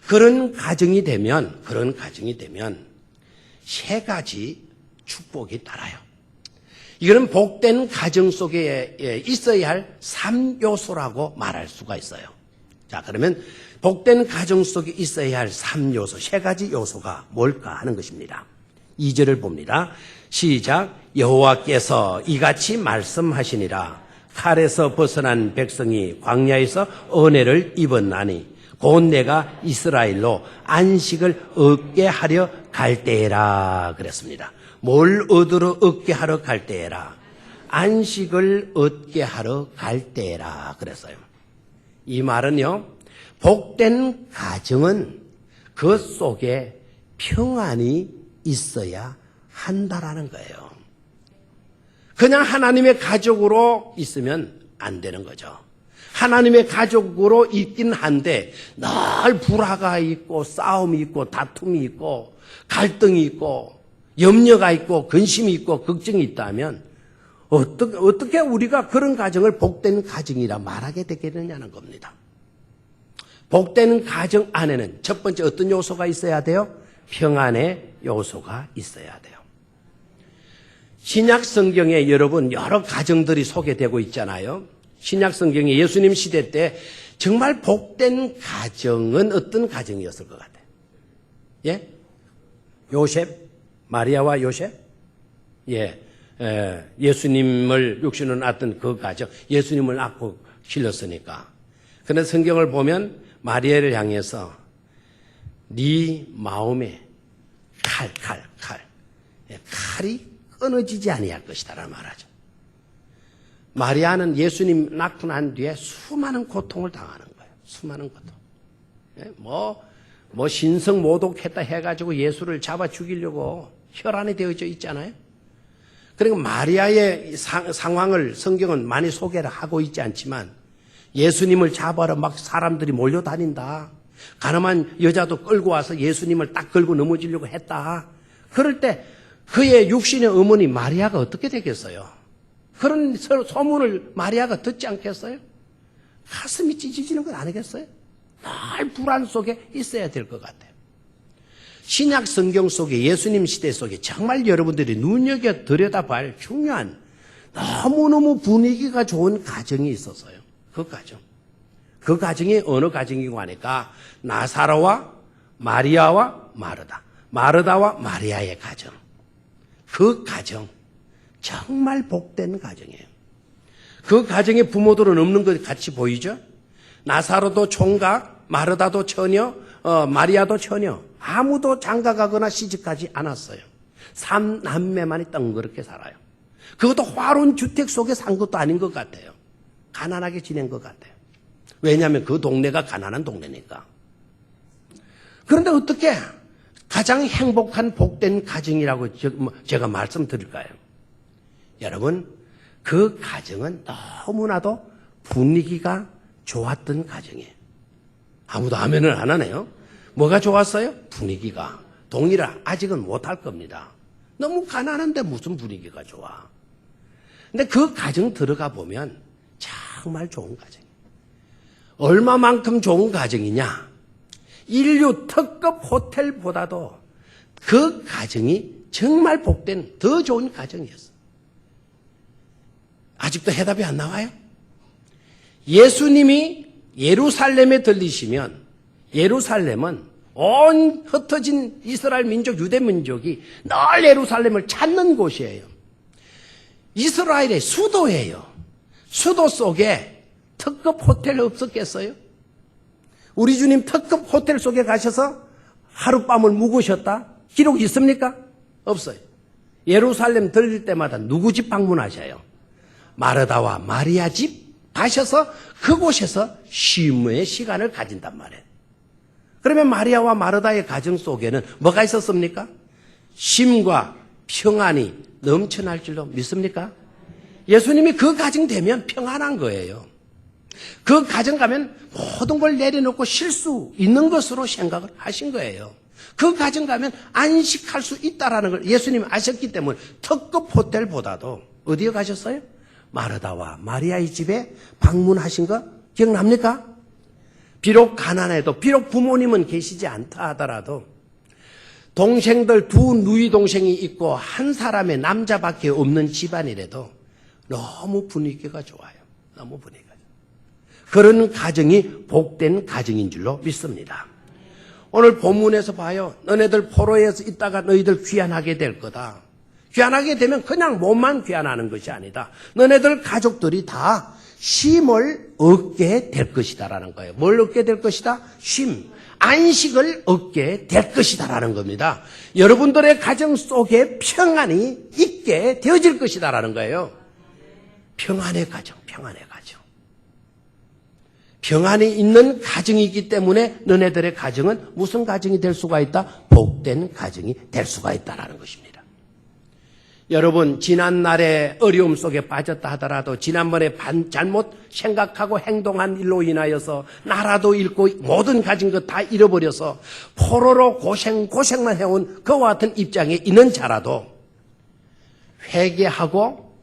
그런 가정이 되면 세 가지 축복이 따라요. 이거는 복된 가정 속에 있어야 할 3요소라고 말할 수가 있어요. 자, 그러면 복된 가정 속에 있어야 할 3요소, 세 가지 요소가 뭘까 하는 것입니다. 2절을 봅니다. 시작. 여호와께서 이같이 말씀하시니라. 칼에서 벗어난 백성이 광야에서 은혜를 입었나니 곧 내가 이스라엘로 안식을 얻게 하려 갈 때에라 그랬습니다. 뭘 얻게 하러 갈 때에라? 안식을 얻게 하러 갈 때에라 그랬어요. 이 말은요, 복된 가정은 그 속에 평안이 있어야 한다라는 거예요. 그냥 하나님의 가족으로 있으면 안 되는 거죠. 하나님의 가족으로 있긴 한데 늘 불화가 있고 싸움이 있고 다툼이 있고 갈등이 있고 염려가 있고 근심이 있고 걱정이 있다면 어떻게 우리가 그런 가정을 복된 가정이라 말하게 되겠느냐는 겁니다. 복된 가정 안에는 첫 번째 어떤 요소가 있어야 돼요? 평안의 요소가 있어야 돼요. 신약 성경에 여러분 여러 가정들이 소개되고 있잖아요. 신약 성경에 예수님 시대 때 정말 복된 가정은 어떤 가정이었을 것 같아요? 예? 요셉? 마리아와 요셉? 예. 예수님을 육신으로 낳았던 그 가정, 예수님을 낳고 길렀으니까. 그런데 성경을 보면 마리아를 향해서 네 마음에 칼이 끊어지지 아니할 것이다라는 말하죠. 마리아는 예수님 낳고 난 뒤에 수많은 고통을 당하는 거예요. 수많은 고통. 뭐 신성 모독했다 해가지고 예수를 잡아 죽이려고 혈안이 되어져 있잖아요. 그러니까 마리아의 상황을 성경은 많이 소개를 하고 있지 않지만 예수님을 잡아러 막 사람들이 몰려다닌다. 가늠한 여자도 끌고 와서 예수님을 딱 걸고 넘어지려고 했다. 그럴 때 그의 육신의 어머니 마리아가 어떻게 되겠어요? 그런 소문을 마리아가 듣지 않겠어요? 가슴이 찢어지는 건 아니겠어요? 늘 불안 속에 있어야 될 것 같아요. 신약 성경 속에 예수님 시대 속에 정말 여러분들이 눈여겨 들여다볼 중요한 너무너무 분위기가 좋은 가정이 있었어요. 그 가정. 그 가정이 어느 가정이고 하니까 나사로와 마리아와 마르다와 마리아의 가정. 그 가정 정말 복된 가정이에요. 그 가정의 부모들은 없는 것 같이 보이죠? 나사로도 총각, 마르다도 처녀, 마리아도 처녀. 아무도 장가가거나 시집가지 않았어요. 3남매만이 덩그렇게 살아요. 그것도 화로운 주택 속에 산 것도 아닌 것 같아요. 가난하게 지낸 것 같아요. 왜냐하면 그 동네가 가난한 동네니까. 그런데 어떻게 가장 행복한 복된 가정이라고 제가 말씀드릴까요? 여러분, 그 가정은 너무나도 분위기가 좋았던 가정이에요. 아무도 아멘을 안 하네요. 뭐가 좋았어요? 분위기가. 동의를 아직은 못할 겁니다. 너무 가난한데 무슨 분위기가 좋아. 근데 그 가정 들어가 보면 정말 좋은 가정이에요. 얼마만큼 좋은 가정이냐? 인류 특급 호텔보다도 그 가정이 정말 복된 더 좋은 가정이었어요. 아직도 해답이 안 나와요? 예수님이 예루살렘에 들리시면 예루살렘은 온 흩어진 이스라엘 민족, 유대 민족이 늘 예루살렘을 찾는 곳이에요. 이스라엘의 수도예요. 수도 속에 특급 호텔 없었겠어요? 우리 주님 특급 호텔 속에 가셔서 하룻밤을 묵으셨다? 기록 있습니까? 없어요. 예루살렘 들릴 때마다 누구 집 방문하셔요? 마르다와 마리아 집 가셔서 그곳에서 쉼의 시간을 가진단 말이에요. 그러면 마리아와 마르다의 가정 속에는 뭐가 있었습니까? 쉼과 평안이 넘쳐날 줄로 믿습니까? 예수님이 그 가정 되면 평안한 거예요. 그 가정 가면 모든 걸 내려놓고 쉴 수 있는 것으로 생각을 하신 거예요. 그 가정 가면 안식할 수 있다라는 걸 예수님이 아셨기 때문에 특급 호텔보다도 어디에 가셨어요? 마르다와 마리아의 집에 방문하신 거 기억납니까? 비록 가난해도, 비록 부모님은 계시지 않다 하더라도 동생들 두 누이 동생이 있고 한 사람의 남자밖에 없는 집안이라도 너무 분위기가 좋아요. 너무 분위기가 좋아요. 그런 가정이 복된 가정인 줄로 믿습니다. 오늘 본문에서 봐요. 너네들 포로에서 있다가 너희들 귀환하게 될 거다. 귀환하게 되면 그냥 몸만 귀환하는 것이 아니다. 너네들 가족들이 다 쉼을 얻게 될 것이다라는 거예요. 뭘 얻게 될 것이다? 쉼, 안식을 얻게 될 것이다라는 겁니다. 여러분들의 가정 속에 평안이 있게 되어질 것이다라는 거예요. 평안의 가정, 평안의 가정. 평안이 있는 가정이기 때문에 너네들의 가정은 무슨 가정이 될 수가 있다? 복된 가정이 될 수가 있다라는 것입니다. 여러분, 지난날의 어려움 속에 빠졌다 하더라도 지난번에 잘못 생각하고 행동한 일로 인하여서 나라도 잃고 모든 가진 것 다 잃어버려서 포로로 고생만 해온 그와 같은 입장에 있는 자라도 회개하고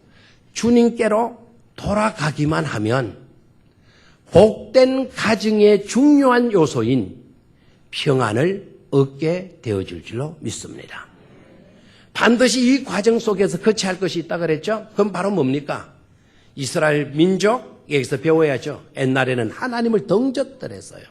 주님께로 돌아가기만 하면 복된 가정의 중요한 요소인 평안을 얻게 되어질 줄로 믿습니다. 반드시 이 과정 속에서 거치할 것이 있다 그랬죠? 그럼 바로 뭡니까? 이스라엘 민족, 여기서 배워야죠. 옛날에는 하나님을 덩젓들었어요.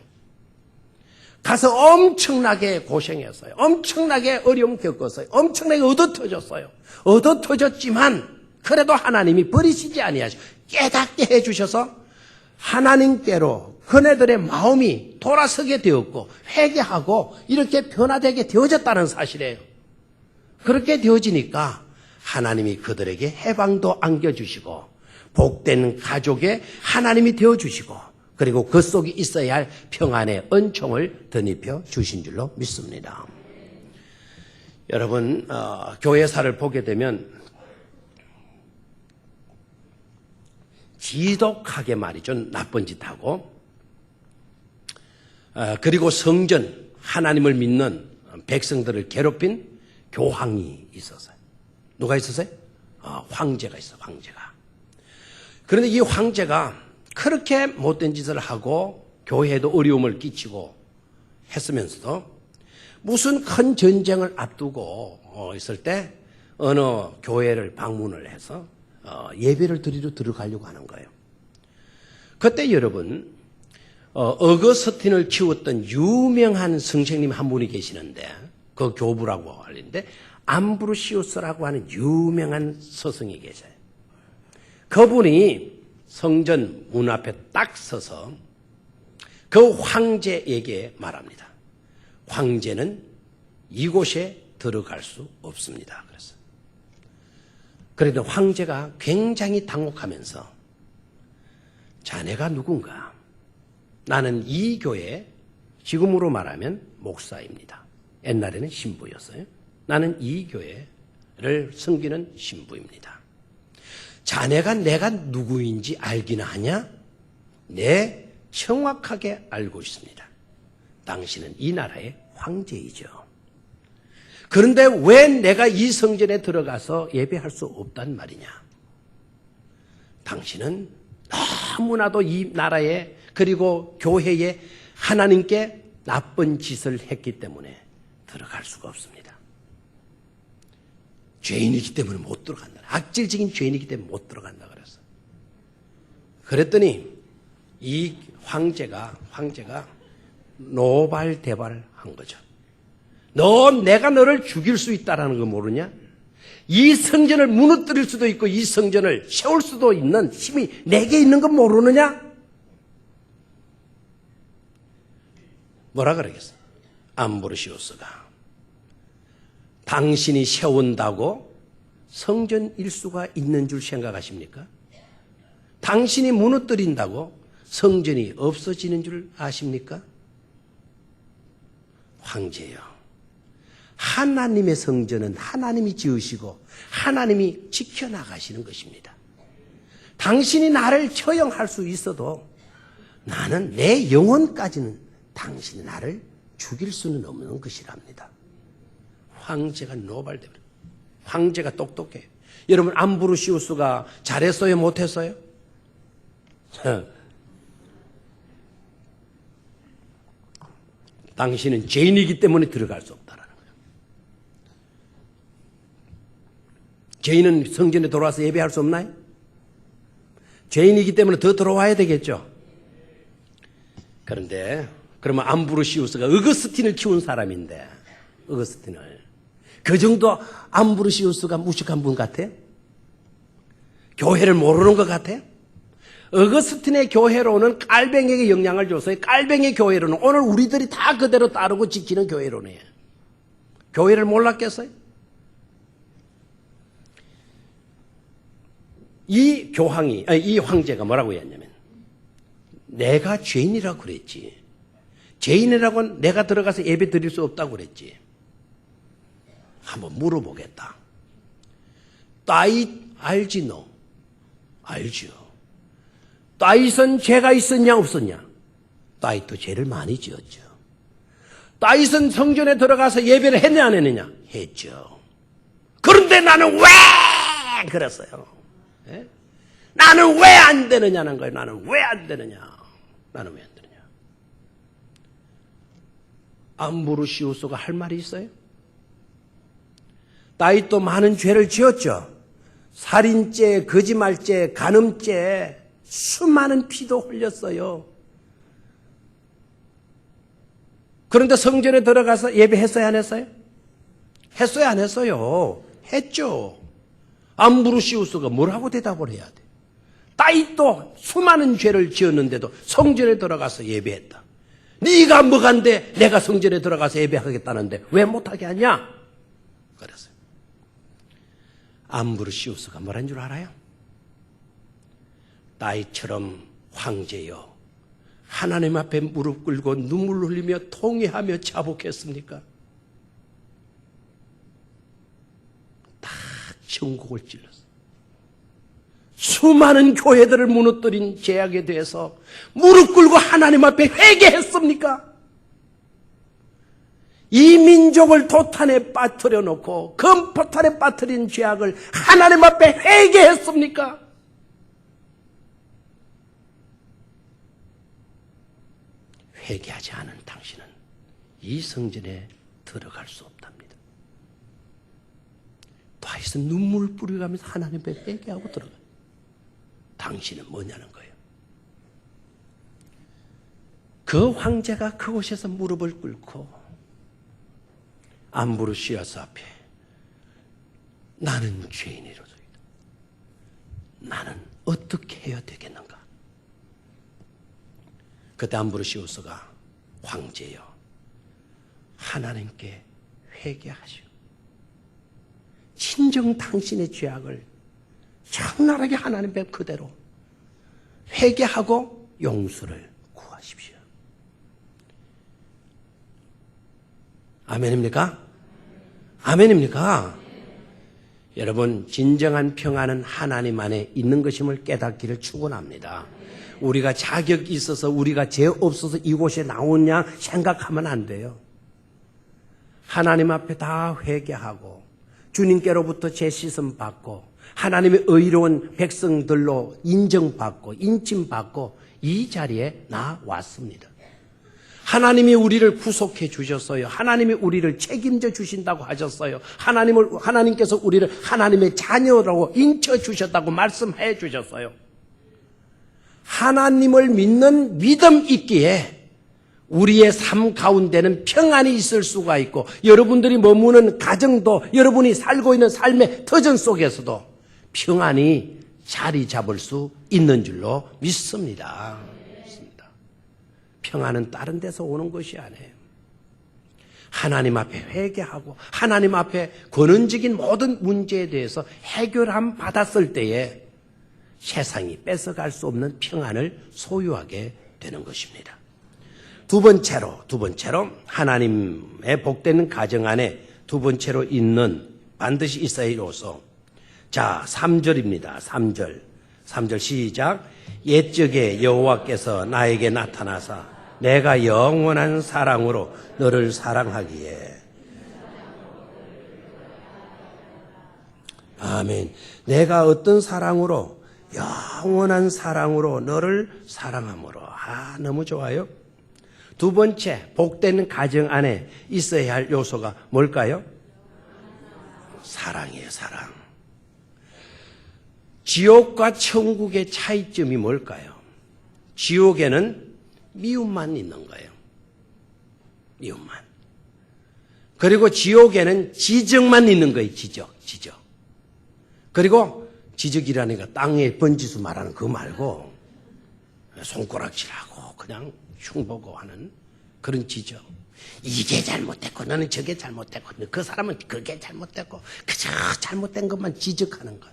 가서 엄청나게 고생했어요. 엄청나게 어려움 겪었어요. 엄청나게 얻어터졌어요. 얻어터졌지만 그래도 하나님이 버리시지 아니하시고 깨닫게 해주셔서 하나님께로 그네들의 마음이 돌아서게 되었고 회개하고 이렇게 변화되게 되어졌다는 사실이에요. 그렇게 되어지니까 하나님이 그들에게 해방도 안겨주시고 복된 가족에 하나님이 되어주시고 그리고 그 속에 있어야 할 평안의 은총을 덧입혀 주신 줄로 믿습니다. 여러분, 교회사를 보게 되면 지독하게 말이죠. 나쁜 짓 하고 그리고 성전, 하나님을 믿는 백성들을 괴롭힌 교황이 있었어요. 누가 있었어요? 황제가 있어요. 황제가. 그런데 이 황제가 그렇게 못된 짓을 하고 교회에도 어려움을 끼치고 했으면서도 무슨 큰 전쟁을 앞두고 있을 때 어느 교회를 방문을 해서 예배를 드리러 들어가려고 하는 거예요. 그때 여러분 어거스틴을 키웠던 유명한 선생님 한 분이 계시는데 그 교부라고 하는데 암브로시우스라고 하는 유명한 스승이 계세요. 그분이 성전 문 앞에 딱 서서 그 황제에게 말합니다. 황제는 이곳에 들어갈 수 없습니다. 그래서 그래도 황제가 굉장히 당혹하면서 자네가 누군가? 나는 이 교회 지금으로 말하면 목사입니다. 옛날에는 신부였어요. 나는 이 교회를 섬기는 신부입니다. 자네가 내가 누구인지 알기나 하냐? 네, 정확하게 알고 있습니다. 당신은 이 나라의 황제이죠. 그런데 왜 내가 이 성전에 들어가서 예배할 수 없단 말이냐? 당신은 너무나도 이 나라에 그리고 교회에 하나님께 나쁜 짓을 했기 때문에 들어갈 수가 없습니다. 죄인이기 때문에 못 들어간다. 악질적인 죄인이기 때문에 못 들어간다 그랬어. 그랬더니 이 황제가 노발대발한 거죠. 내가 너를 죽일 수 있다라는 거 모르냐? 이 성전을 무너뜨릴 수도 있고 이 성전을 세울 수도 있는 힘이 내게 있는 거 모르느냐? 뭐라 그러겠어? 암브로시우스가 당신이 세운다고 성전 일수가 있는 줄 생각하십니까? 당신이 무너뜨린다고 성전이 없어지는 줄 아십니까? 황제여, 하나님의 성전은 하나님이 지으시고 하나님이 지켜나가시는 것입니다. 당신이 나를 처형할 수 있어도 나는 내 영혼까지는 당신이 나를 죽일 수는 없는 것이랍니다. 황제가 노발대발. 황제가 똑똑해. 여러분 암브로시우스가 잘했어요? 못했어요? 당신은 죄인이기 때문에 들어갈 수 없다라는 거예요. 죄인은 성전에 들어와서 예배할 수 없나요? 죄인이기 때문에 더 들어와야 되겠죠. 그런데 그러면 암브로시우스가 어거스틴을 키운 사람인데 어거스틴을 그 정도 암브로시우스가 무식한 분 같아? 교회를 모르는 것 같아? 어거스틴의 교회로는 깔뱅이에게 영향을 줬어요. 깔뱅이 교회로는 오늘 우리들이 다 그대로 따르고 지키는 교회로네요. 교회를 몰랐겠어요? 이 황제가 뭐라고 했냐면 내가 죄인이라고 그랬지. 죄인이라고는 내가 들어가서 예배 드릴 수 없다고 그랬지. 한번 물어보겠다. 다윗 알지 너? 알죠. 다윗은 죄가 있었냐 없었냐? 다윗도 죄를 많이 지었죠. 다윗은 성전에 들어가서 예배를 했냐 안 했느냐? 했죠. 그런데 나는 왜 그랬어요? 예? 나는 왜 안 되느냐는 거예요. 나는 왜 안 되느냐? 나는 왜 안 되느냐? 암브로시우스가 할 말이 있어요? 다윗도 많은 죄를 지었죠. 살인죄, 거짓말죄, 간음죄, 수많은 피도 흘렸어요. 그런데 성전에 들어가서 예배했어요, 안 했어요? 했어요, 안 했어요? 했죠. 암브로시우스가 뭐라고 대답을 해야 돼? 다윗도 수많은 죄를 지었는데도 성전에 들어가서 예배했다. 네가 뭐간데 내가 성전에 들어가서 예배하겠다는데 왜 못하게 하냐? 그랬어요. 암브로시우스가 뭐란 줄 알아요? 다윗처럼 황제여 하나님 앞에 무릎 꿇고 눈물 흘리며 통회하며 자복했습니까? 다 천국을 찔렀어. 수많은 교회들을 무너뜨린 죄악에 대해서 무릎 꿇고 하나님 앞에 회개했습니까? 이 민족을 도탄에 빠뜨려 놓고 금포탄에 빠뜨린 죄악을 하나님 앞에 회개했습니까? 회개하지 않은 당신은 이 성전에 들어갈 수 없답니다. 다윗은 눈물 뿌려가면서 하나님 앞에 회개하고 들어가요. 당신은 뭐냐는 거예요. 그 황제가 그곳에서 무릎을 꿇고 암브로시우스 앞에 나는 죄인이로소이다. 나는 어떻게 해야 되겠는가? 그때 암브로시우스가 황제여 하나님께 회개하시오. 진정 당신의 죄악을 적나라하게 하나님 앞에 그대로 회개하고 용서를 구하십시오. 아멘입니까? 아멘입니까? 여러분 진정한 평안은 하나님 안에 있는 것임을 깨닫기를 축원합니다. 우리가 자격이 있어서 우리가 죄 없어서 이곳에 나오냐 생각하면 안 돼요. 하나님 앞에 다 회개하고 주님께로부터 죄 씻음 받고 하나님의 의로운 백성들로 인정받고 인침받고 이 자리에 나왔습니다. 하나님이 우리를 구속해 주셨어요. 하나님이 우리를 책임져 주신다고 하셨어요. 하나님께서 우리를 하나님의 자녀라고 인쳐 주셨다고 말씀해 주셨어요. 하나님을 믿는 믿음 있기에 우리의 삶 가운데는 평안이 있을 수가 있고 여러분들이 머무는 가정도 여러분이 살고 있는 삶의 터전 속에서도 평안이 자리 잡을 수 있는 줄로 믿습니다. 평안은 다른 데서 오는 것이 아니에요. 하나님 앞에 회개하고 하나님 앞에 근원적인 모든 문제에 대해서 해결함 받았을 때에 세상이 뺏어갈 수 없는 평안을 소유하게 되는 것입니다. 두 번째로 하나님의 복되는 가정 안에 두 번째로 있는 반드시 있어야 할 요소. 자, 3절입니다. 3절 시작. 옛적에 여호와께서 나에게 나타나사 내가 영원한 사랑으로 너를 사랑하기에. 아멘. 내가 어떤 사랑으로? 영원한 사랑으로 너를 사랑함으로. 너무 좋아요. 두 번째, 복되는 가정 안에 있어야 할 요소가 뭘까요? 사랑이에요, 사랑. 지옥과 천국의 차이점이 뭘까요? 지옥에는 미움만 있는 거예요. 미움만. 그리고 지옥에는 지적만 있는 거예요, 지적. 그리고 지적이라니까 땅에 번지수 말하는 그거 말고 손가락질하고 그냥 흉보고 하는 그런 지적. 이게 잘못됐고 너는 저게 잘못됐고 그 사람은 그게 잘못됐고 그저 잘못된 것만 지적하는 것.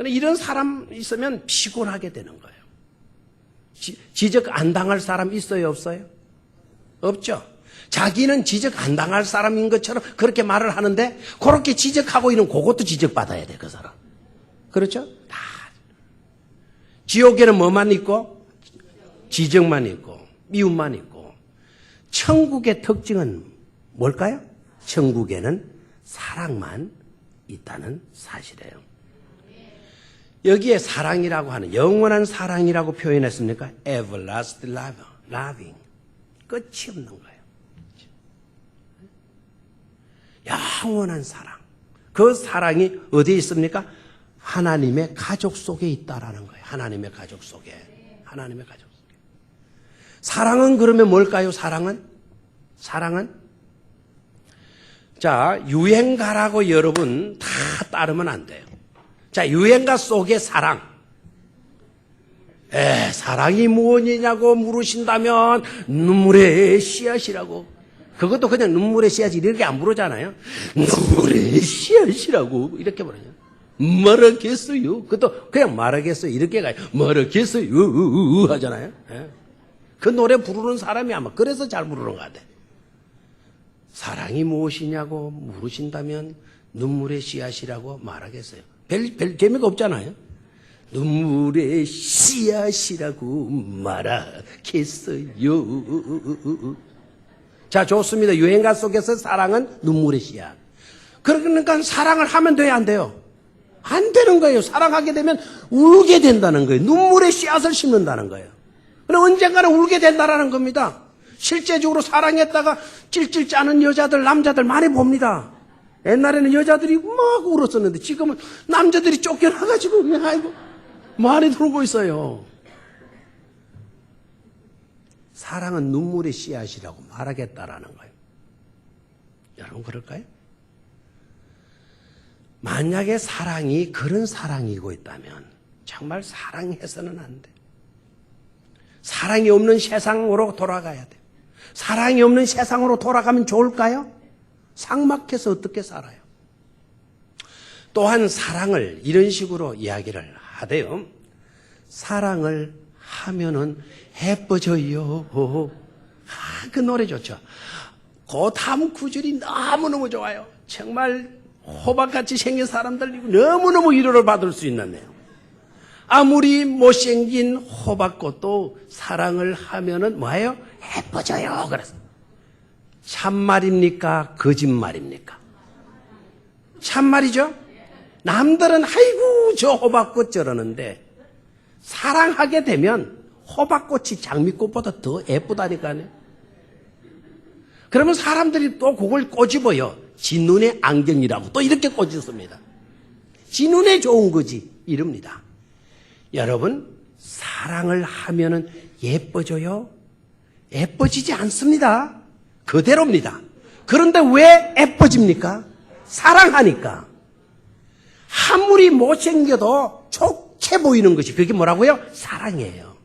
이런 사람 있으면 피곤하게 되는 거예요. 지적 안 당할 사람 있어요, 없어요? 없죠. 자기는 지적 안 당할 사람인 것처럼 그렇게 말을 하는데 그렇게 지적하고 있는 그것도 지적받아야 돼, 그 사람. 그렇죠? 다. 지옥에는 뭐만 있고? 지적만 있고 미움만 있고. 천국의 특징은 뭘까요? 천국에는 사랑만 있다는 사실이에요. 여기에 사랑이라고 하는 영원한 사랑이라고 표현했습니까? everlasting loving. 끝이 없는 거예요. 영원한 사랑. 그 사랑이 어디에 있습니까? 하나님의 가족 속에 있다라는 거예요. 하나님의 가족 속에. 사랑은 그러면 뭘까요? 사랑은? 자, 유행가라고 여러분 다 따르면 안 돼요. 자, 유행가 속의 사랑. 사랑이 무엇이냐고 물으신다면 눈물의 씨앗이라고. 그것도 그냥 눈물의 씨앗이 이렇게 안 부르잖아요. 눈물의 씨앗이라고 이렇게 부르죠. 말하겠어요. 그것도 그냥 말하겠어요. 이렇게 가요. 말하겠어요. 하잖아요. 그 노래 부르는 사람이 아마 그래서 잘 부르는 것 같아요. 사랑이 무엇이냐고 물으신다면 눈물의 씨앗이라고 말하겠어요. 별 재미가 없잖아요. 눈물의 씨앗이라고 말하겠어요. 자, 좋습니다. 유행가 속에서 사랑은 눈물의 씨앗. 그러니까 사랑을 하면 돼요, 안 돼요? 안 되는 거예요. 사랑하게 되면 울게 된다는 거예요. 눈물의 씨앗을 심는다는 거예요. 그럼 언젠가는 울게 된다라는 겁니다. 실제적으로 사랑했다가 찔찔 짜는 여자들, 남자들 많이 봅니다. 옛날에는 여자들이 막 울었었는데 지금은 남자들이 쫓겨나가지고 그냥 아이고 많이 들어오고 있어요. 사랑은 눈물의 씨앗이라고 말하겠다라는 거예요. 여러분 그럴까요? 만약에 사랑이 그런 사랑이고 있다면 정말 사랑해서는 안 돼. 사랑이 없는 세상으로 돌아가야 돼. 사랑이 없는 세상으로 돌아가면 좋을까요? 삭막해서 어떻게 살아요? 또한 사랑을 이런 식으로 이야기를 하대요. 사랑을 하면은 예뻐져요. 그 노래 좋죠. 그 다음 구절이 너무너무 좋아요. 정말 호박같이 생긴 사람들 너무너무 위로를 받을 수 있는 내용. 아무리 못생긴 호박꽃도 사랑을 하면은 뭐예요? 예뻐져요. 그래서 참말입니까? 거짓말입니까? 참말이죠? 남들은 아이고 저 호박꽃 저러는데 사랑하게 되면 호박꽃이 장미꽃보다 더 예쁘다니까요. 그러면 사람들이 또 그걸 꼬집어요. 지 눈의 안경이라고 또 이렇게 꼬집습니다. 지 눈에 좋은 거지 이럽니다. 여러분 사랑을 하면은 예뻐져요? 예뻐지지 않습니다. 그대로입니다. 그런데 왜 예뻐집니까? 사랑하니까. 아무리 못생겨도 좋게 보이는 것이 그게 뭐라고요? 사랑이에요.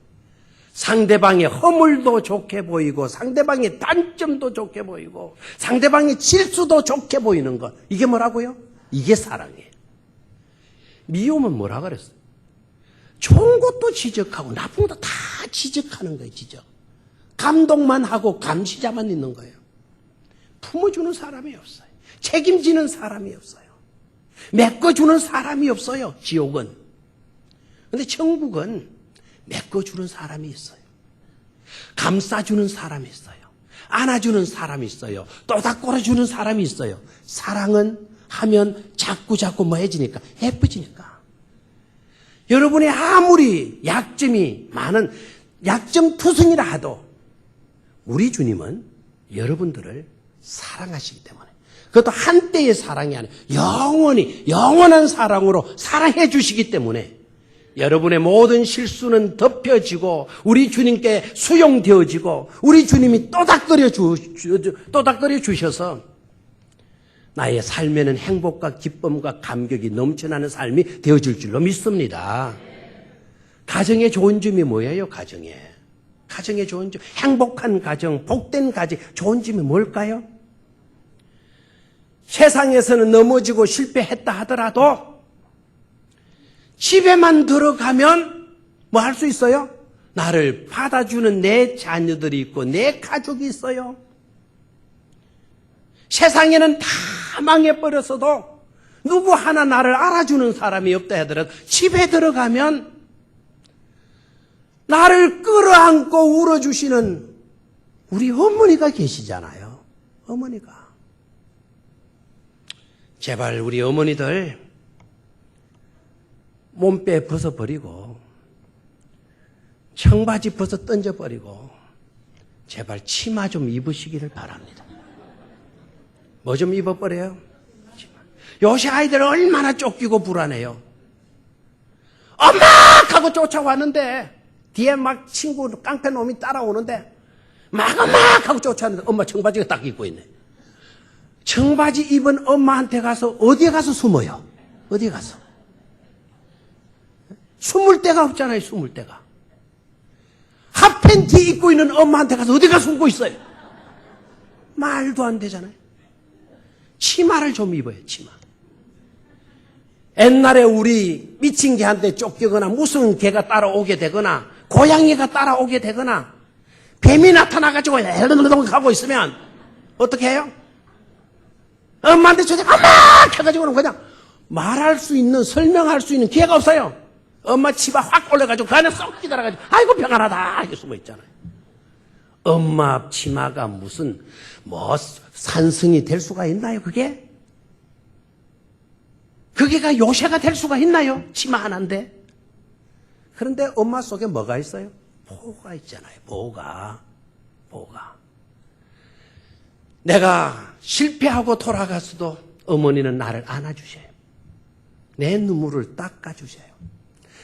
상대방의 허물도 좋게 보이고 상대방의 단점도 좋게 보이고 상대방의 질수도 좋게 보이는 것. 이게 뭐라고요? 이게 사랑이에요. 미움은 뭐라 그랬어요? 좋은 것도 지적하고 나쁜 것도 다 지적하는 거예요. 지적. 감동만 하고 감시자만 있는 거예요. 품어주는 사람이 없어요. 책임지는 사람이 없어요. 메꿔주는 사람이 없어요. 지옥은. 그런데 천국은 메꿔주는 사람이 있어요. 감싸주는 사람이 있어요. 안아주는 사람이 있어요. 또닥거려주는 사람이 있어요. 사랑은 하면 자꾸 뭐 해지니까 예뻐지니까. 여러분의 아무리 약점이 많은 약점 투성이라 하도 우리 주님은 여러분들을 사랑하시기 때문에 그것도 한때의 사랑이 아니라 영원히 영원한 사랑으로 사랑해 주시기 때문에 여러분의 모든 실수는 덮여지고 우리 주님께 수용되어지고 우리 주님이 또닥거려 주셔서 나의 삶에는 행복과 기쁨과 감격이 넘쳐나는 삶이 되어질 줄로 믿습니다. 가정의 좋은 점이 뭐예요? 가정의 좋은 점, 행복한 가정, 복된 가정, 좋은 점이 뭘까요? 세상에서는 넘어지고 실패했다 하더라도 집에만 들어가면 뭐 할 수 있어요? 나를 받아주는 내 자녀들이 있고 내 가족이 있어요. 세상에는 다 망해버렸어도 누구 하나 나를 알아주는 사람이 없다 하더라도 집에 들어가면 나를 끌어안고 울어주시는 우리 어머니가 계시잖아요. 어머니가. 제발 우리 어머니들 몸빼 벗어버리고 청바지 벗어 던져버리고 제발 치마 좀 입으시기를 바랍니다. 뭐 좀 입어버려요? 요새 아이들 얼마나 쫓기고 불안해요. 엄마! 하고 쫓아왔는데 뒤에 막 친구 깡패 놈이 따라오는데 막 엄마! 하고 쫓아왔는데 엄마 청바지가 딱 입고 있네. 청바지 입은 엄마한테 가서 어디에 가서 숨어요? 어디에 가서? 숨을 데가 없잖아요. 숨을 데가. 핫팬티 입고 있는 엄마한테 가서 어디 가서 숨고 있어요? 말도 안 되잖아요. 치마를 좀 입어요. 치마. 옛날에 우리 미친 개한테 쫓기거나 무슨 개가 따라오게 되거나 고양이가 따라오게 되거나 뱀이 나타나가지고 헬렁헬렁 하고 있으면 어떻게 해요? 엄마한테 쫓아 엄마! 해가지고는 그냥 말할 수 있는 설명할 수 있는 기회가 없어요. 엄마 치마 확 올려가지고 그 안에 쏙 기다려가지고 아이고 평안하다 이렇게 숨어 있잖아요. 엄마 치마가 무슨 뭐 산성이 될 수가 있나요? 그게가 요새가 될 수가 있나요? 치마 하나인데. 그런데 엄마 속에 뭐가 있어요? 보호가 있잖아요. 보호가. 내가 실패하고 돌아가서도 어머니는 나를 안아주셔요. 내 눈물을 닦아주셔요.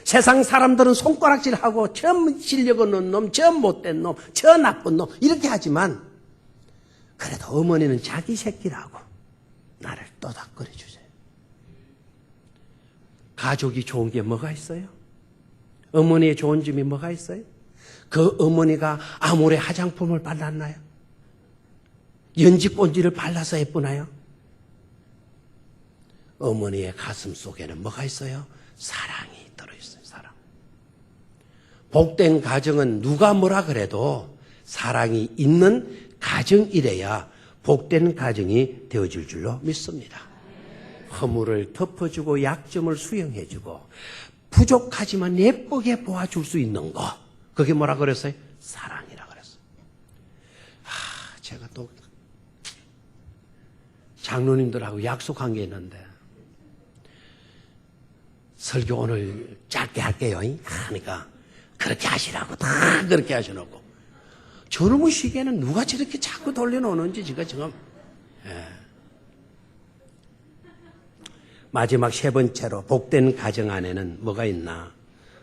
세상 사람들은 손가락질하고 저 실력 없는 놈, 저 못된 놈, 저 나쁜 놈 이렇게 하지만 그래도 어머니는 자기 새끼라고 나를 또닥거려 주세요. 가족이 좋은 게 뭐가 있어요? 어머니의 좋은 점이 뭐가 있어요? 그 어머니가 아모레 화장품을 발랐나요? 연지본지를 발라서 예쁘나요? 어머니의 가슴 속에는 뭐가 있어요? 사랑이 들어있어요. 사랑. 복된 가정은 누가 뭐라 그래도 사랑이 있는 가정이래야 복된 가정이 되어질 줄로 믿습니다. 허물을 덮어주고 약점을 수용해주고 부족하지만 예쁘게 보아줄 수 있는 거. 그게 뭐라 그랬어요? 사랑이라 그랬어요. 제가 또 장로님들하고 약속한 게 있는데 설교 오늘 짧게 할게요. 그러니까 그렇게 하시라고 다 그렇게 하셔놓고 저놈의 시계는 누가 저렇게 자꾸 돌려놓는지 지금 마지막 세 번째로 복된 가정 안에는 뭐가 있나?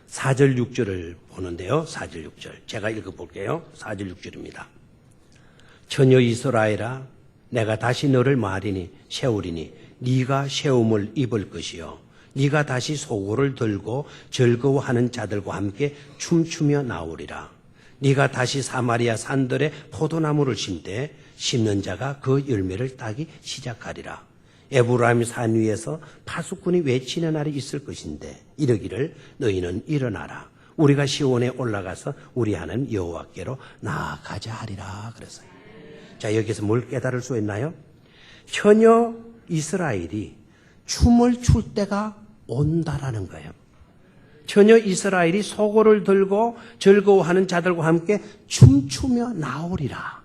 4절 6절을 보는데요. 4절 6절 제가 읽어볼게요. 4절 6절입니다. 처녀 이스라엘아 내가 다시 너를 마리니 세우리니 네가 세움을 입을 것이요 네가 다시 소고를 들고 즐거워하는 자들과 함께 춤추며 나오리라. 네가 다시 사마리아 산들에 포도나무를 심되 심는 자가 그 열매를 따기 시작하리라. 에브라임 산 위에서 파수꾼이 외치는 날이 있을 것인데 이르기를 너희는 일어나라. 우리가 시온에 올라가서 우리 하나님 여호와께로 나아가자 하리라 그랬어요. 자, 여기서 뭘 깨달을 수 있나요? 처녀 이스라엘이 춤을 출 때가 온다라는 거예요. 처녀 이스라엘이 소고를 들고 즐거워하는 자들과 함께 춤추며 나오리라.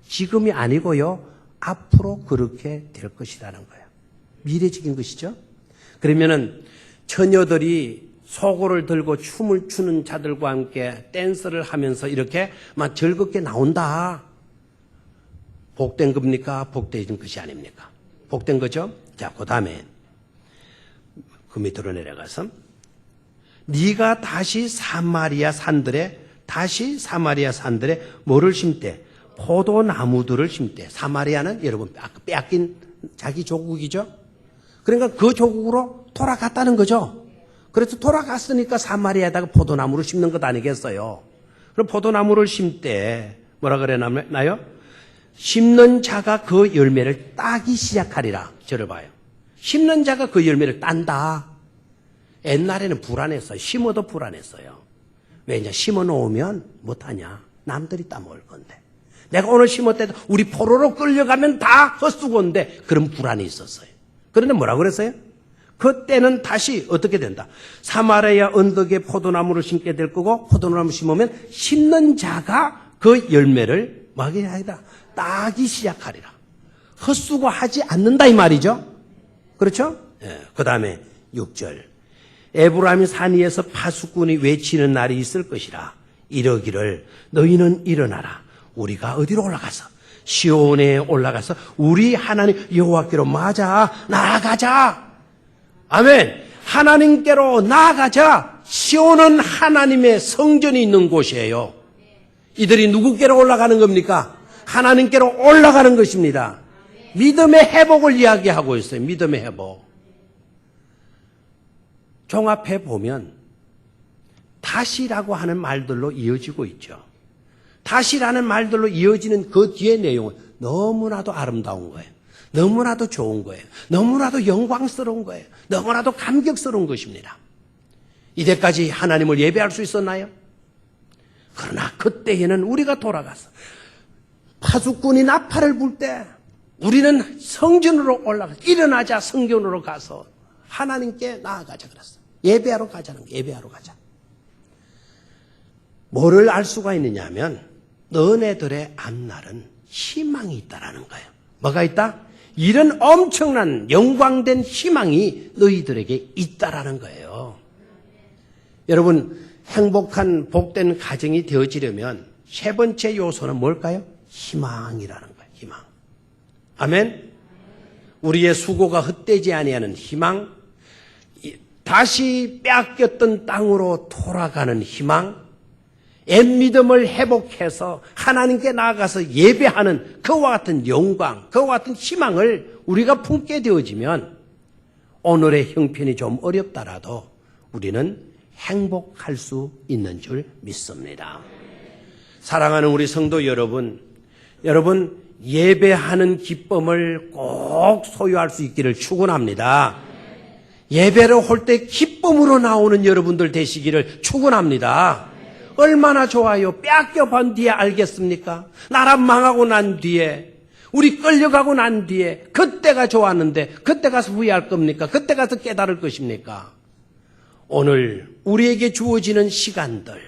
지금이 아니고요. 앞으로 그렇게 될 것이라는 거예요. 미래적인 것이죠. 그러면은 처녀들이 소고를 들고 춤을 추는 자들과 함께 댄스를 하면서 이렇게 막 즐겁게 나온다. 복된 겁니까? 복된 것이 아닙니까? 복된 거죠? 자, 그 다음에 그 밑으로 내려가서 네가 다시 사마리아 산들에 뭐를 심대? 포도나무들을 심대. 사마리아는 여러분 빼앗긴 자기 조국이죠. 그러니까 그 조국으로 돌아갔다는 거죠. 그래서 돌아갔으니까 사마리아에다가 포도나무를 심는 것 아니겠어요. 그럼 포도나무를 심대 뭐라 그래나요? 심는 자가 그 열매를 따기 시작하리라. 저를 봐요. 심는 자가 그 열매를 딴다. 옛날에는 불안했어요. 심어도 불안했어요. 왜냐? 심어 놓으면 못하냐? 남들이 따먹을 건데. 내가 오늘 심었대도 우리 포로로 끌려가면 다 헛수고인데 그런 불안이 있었어요. 그런데 뭐라고 그랬어요? 그때는 다시 어떻게 된다? 사마리아 언덕에 포도나무를 심게 될 거고 포도나무 심으면 심는 자가 그 열매를 뭐하게 하리라? 따기 시작하리라. 헛수고하지 않는다 이 말이죠. 그렇죠? 예. 그 다음에 6절 에브라임 산 위에서 파수꾼이 외치는 날이 있을 것이라. 이러기를 너희는 일어나라. 우리가 어디로 올라가서 시온에 올라가서 우리 하나님 여호와께로 나아가자. 아멘. 하나님께로 나아가자. 시온은 하나님의 성전이 있는 곳이에요. 이들이 누구께로 올라가는 겁니까? 하나님께로 올라가는 것입니다. 믿음의 회복을 이야기하고 있어요. 믿음의 회복. 종합해 보면 다시라고 하는 말들로 이어지고 있죠. 다시라는 말들로 이어지는 그 뒤의 내용은 너무나도 아름다운 거예요. 너무나도 좋은 거예요. 너무나도 영광스러운 거예요. 너무나도 감격스러운 것입니다. 이때까지 하나님을 예배할 수 있었나요? 그러나 그때에는 우리가 돌아가서 파수꾼이 나팔을 불 때 우리는 성전으로 올라가서 일어나자 성전으로 가서 하나님께 나아가자 그랬어요. 예배하러 가자는 거예요. 예배하러 가자. 뭐를 알 수가 있느냐 하면 너네들의 앞날은 희망이 있다라는 거예요. 뭐가 있다? 이런 엄청난 영광된 희망이 너희들에게 있다라는 거예요. 여러분 행복한 복된 가정이 되어지려면 세 번째 요소는 뭘까요? 희망이라는 거예요. 희망. 아멘. 우리의 수고가 헛되지 아니하는 희망, 다시 빼앗겼던 땅으로 돌아가는 희망, 옛 믿음을 회복해서 하나님께 나아가서 예배하는 그와 같은 영광, 그와 같은 희망을 우리가 품게 되어지면 오늘의 형편이 좀 어렵더라도 우리는 행복할 수 있는 줄 믿습니다. 사랑하는 우리 성도 여러분, 예배하는 기쁨을 꼭 소유할 수 있기를 축원합니다. 예배를 할 때 기쁨으로 나오는 여러분들 되시기를 축원합니다. 얼마나 좋아요. 뺏겨본 뒤에 알겠습니까? 나라 망하고 난 뒤에, 우리 끌려가고 난 뒤에 그때가 좋았는데 그때 가서 후회할 겁니까? 그때 가서 깨달을 것입니까? 오늘 우리에게 주어지는 시간들,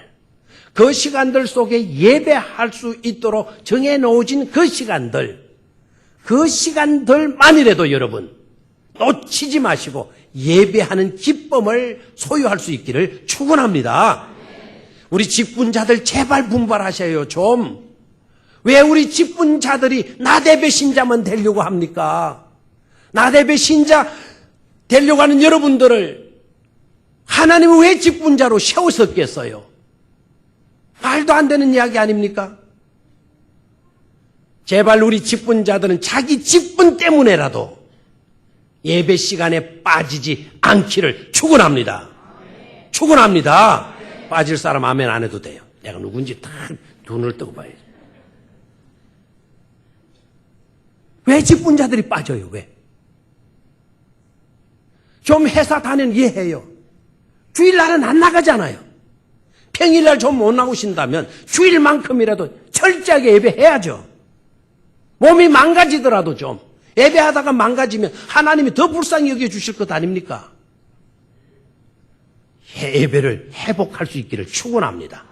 그 시간들 속에 예배할 수 있도록 정해놓으신 그 시간들만이라도 여러분 놓치지 마시고 예배하는 기쁨을 소유할 수 있기를 축원합니다. 우리 직분자들 제발 분발하셔요. 좀. 왜 우리 직분자들이 나대배 신자만 되려고 합니까? 나대배 신자 되려고 하는 여러분들을 하나님은 왜 직분자로 세우셨겠어요? 말도 안 되는 이야기 아닙니까? 제발 우리 직분자들은 자기 직분 때문에라도 예배 시간에 빠지지 않기를 축원합니다. 축원합니다. 빠질 사람 아멘 안 해도 돼요. 내가 누군지 다 눈을 뜨고 봐야지. 왜 직분자들이 빠져요? 왜? 좀 회사 다니는 이해해요. 주일날은 안 나가잖아요. 평일날 좀 못 나오신다면 주일만큼이라도 철저하게 예배해야죠. 몸이 망가지더라도 좀 예배하다가 망가지면 하나님이 더 불쌍히 여겨주실 것 아닙니까? 예배를 회복할 수 있기를 축원합니다.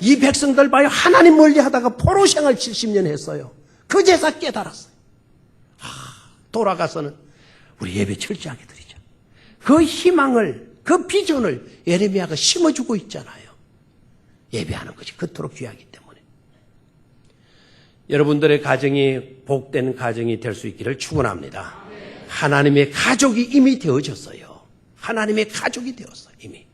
이 백성들 봐요. 하나님 멀리하다가 포로생활 70년 했어요. 그제서 깨달았어요. 돌아가서는 우리 예배 철저하게 드리자. 그 희망을, 그 비전을 예레미야가 심어주고 있잖아요. 예배하는 것이 그토록 귀하기 때문에. 여러분들의 가정이 복된 가정이 될 수 있기를 축원합니다. 하나님의 가족이 이미 되어졌어요. 하나님의 가족이 되었어요. 이미.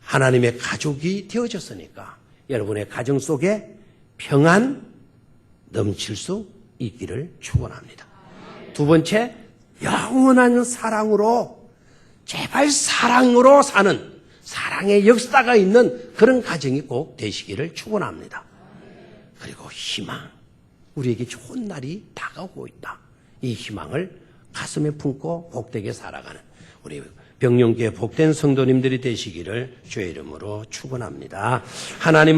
하나님의 가족이 되어졌으니까 여러분의 가정 속에 평안 넘칠 수 있기를 축원합니다. 두 번째, 영원한 사랑으로, 제발 사랑으로 사는, 사랑의 역사가 있는 그런 가정이 꼭 되시기를 축원합니다. 그리고 희망, 우리에게 좋은 날이 다가오고 있다. 이 희망을 가슴에 품고 복되게 살아가는 우리 병영교회 복된 성도님들이 되시기를 주의 이름으로 축원합니다. 하나님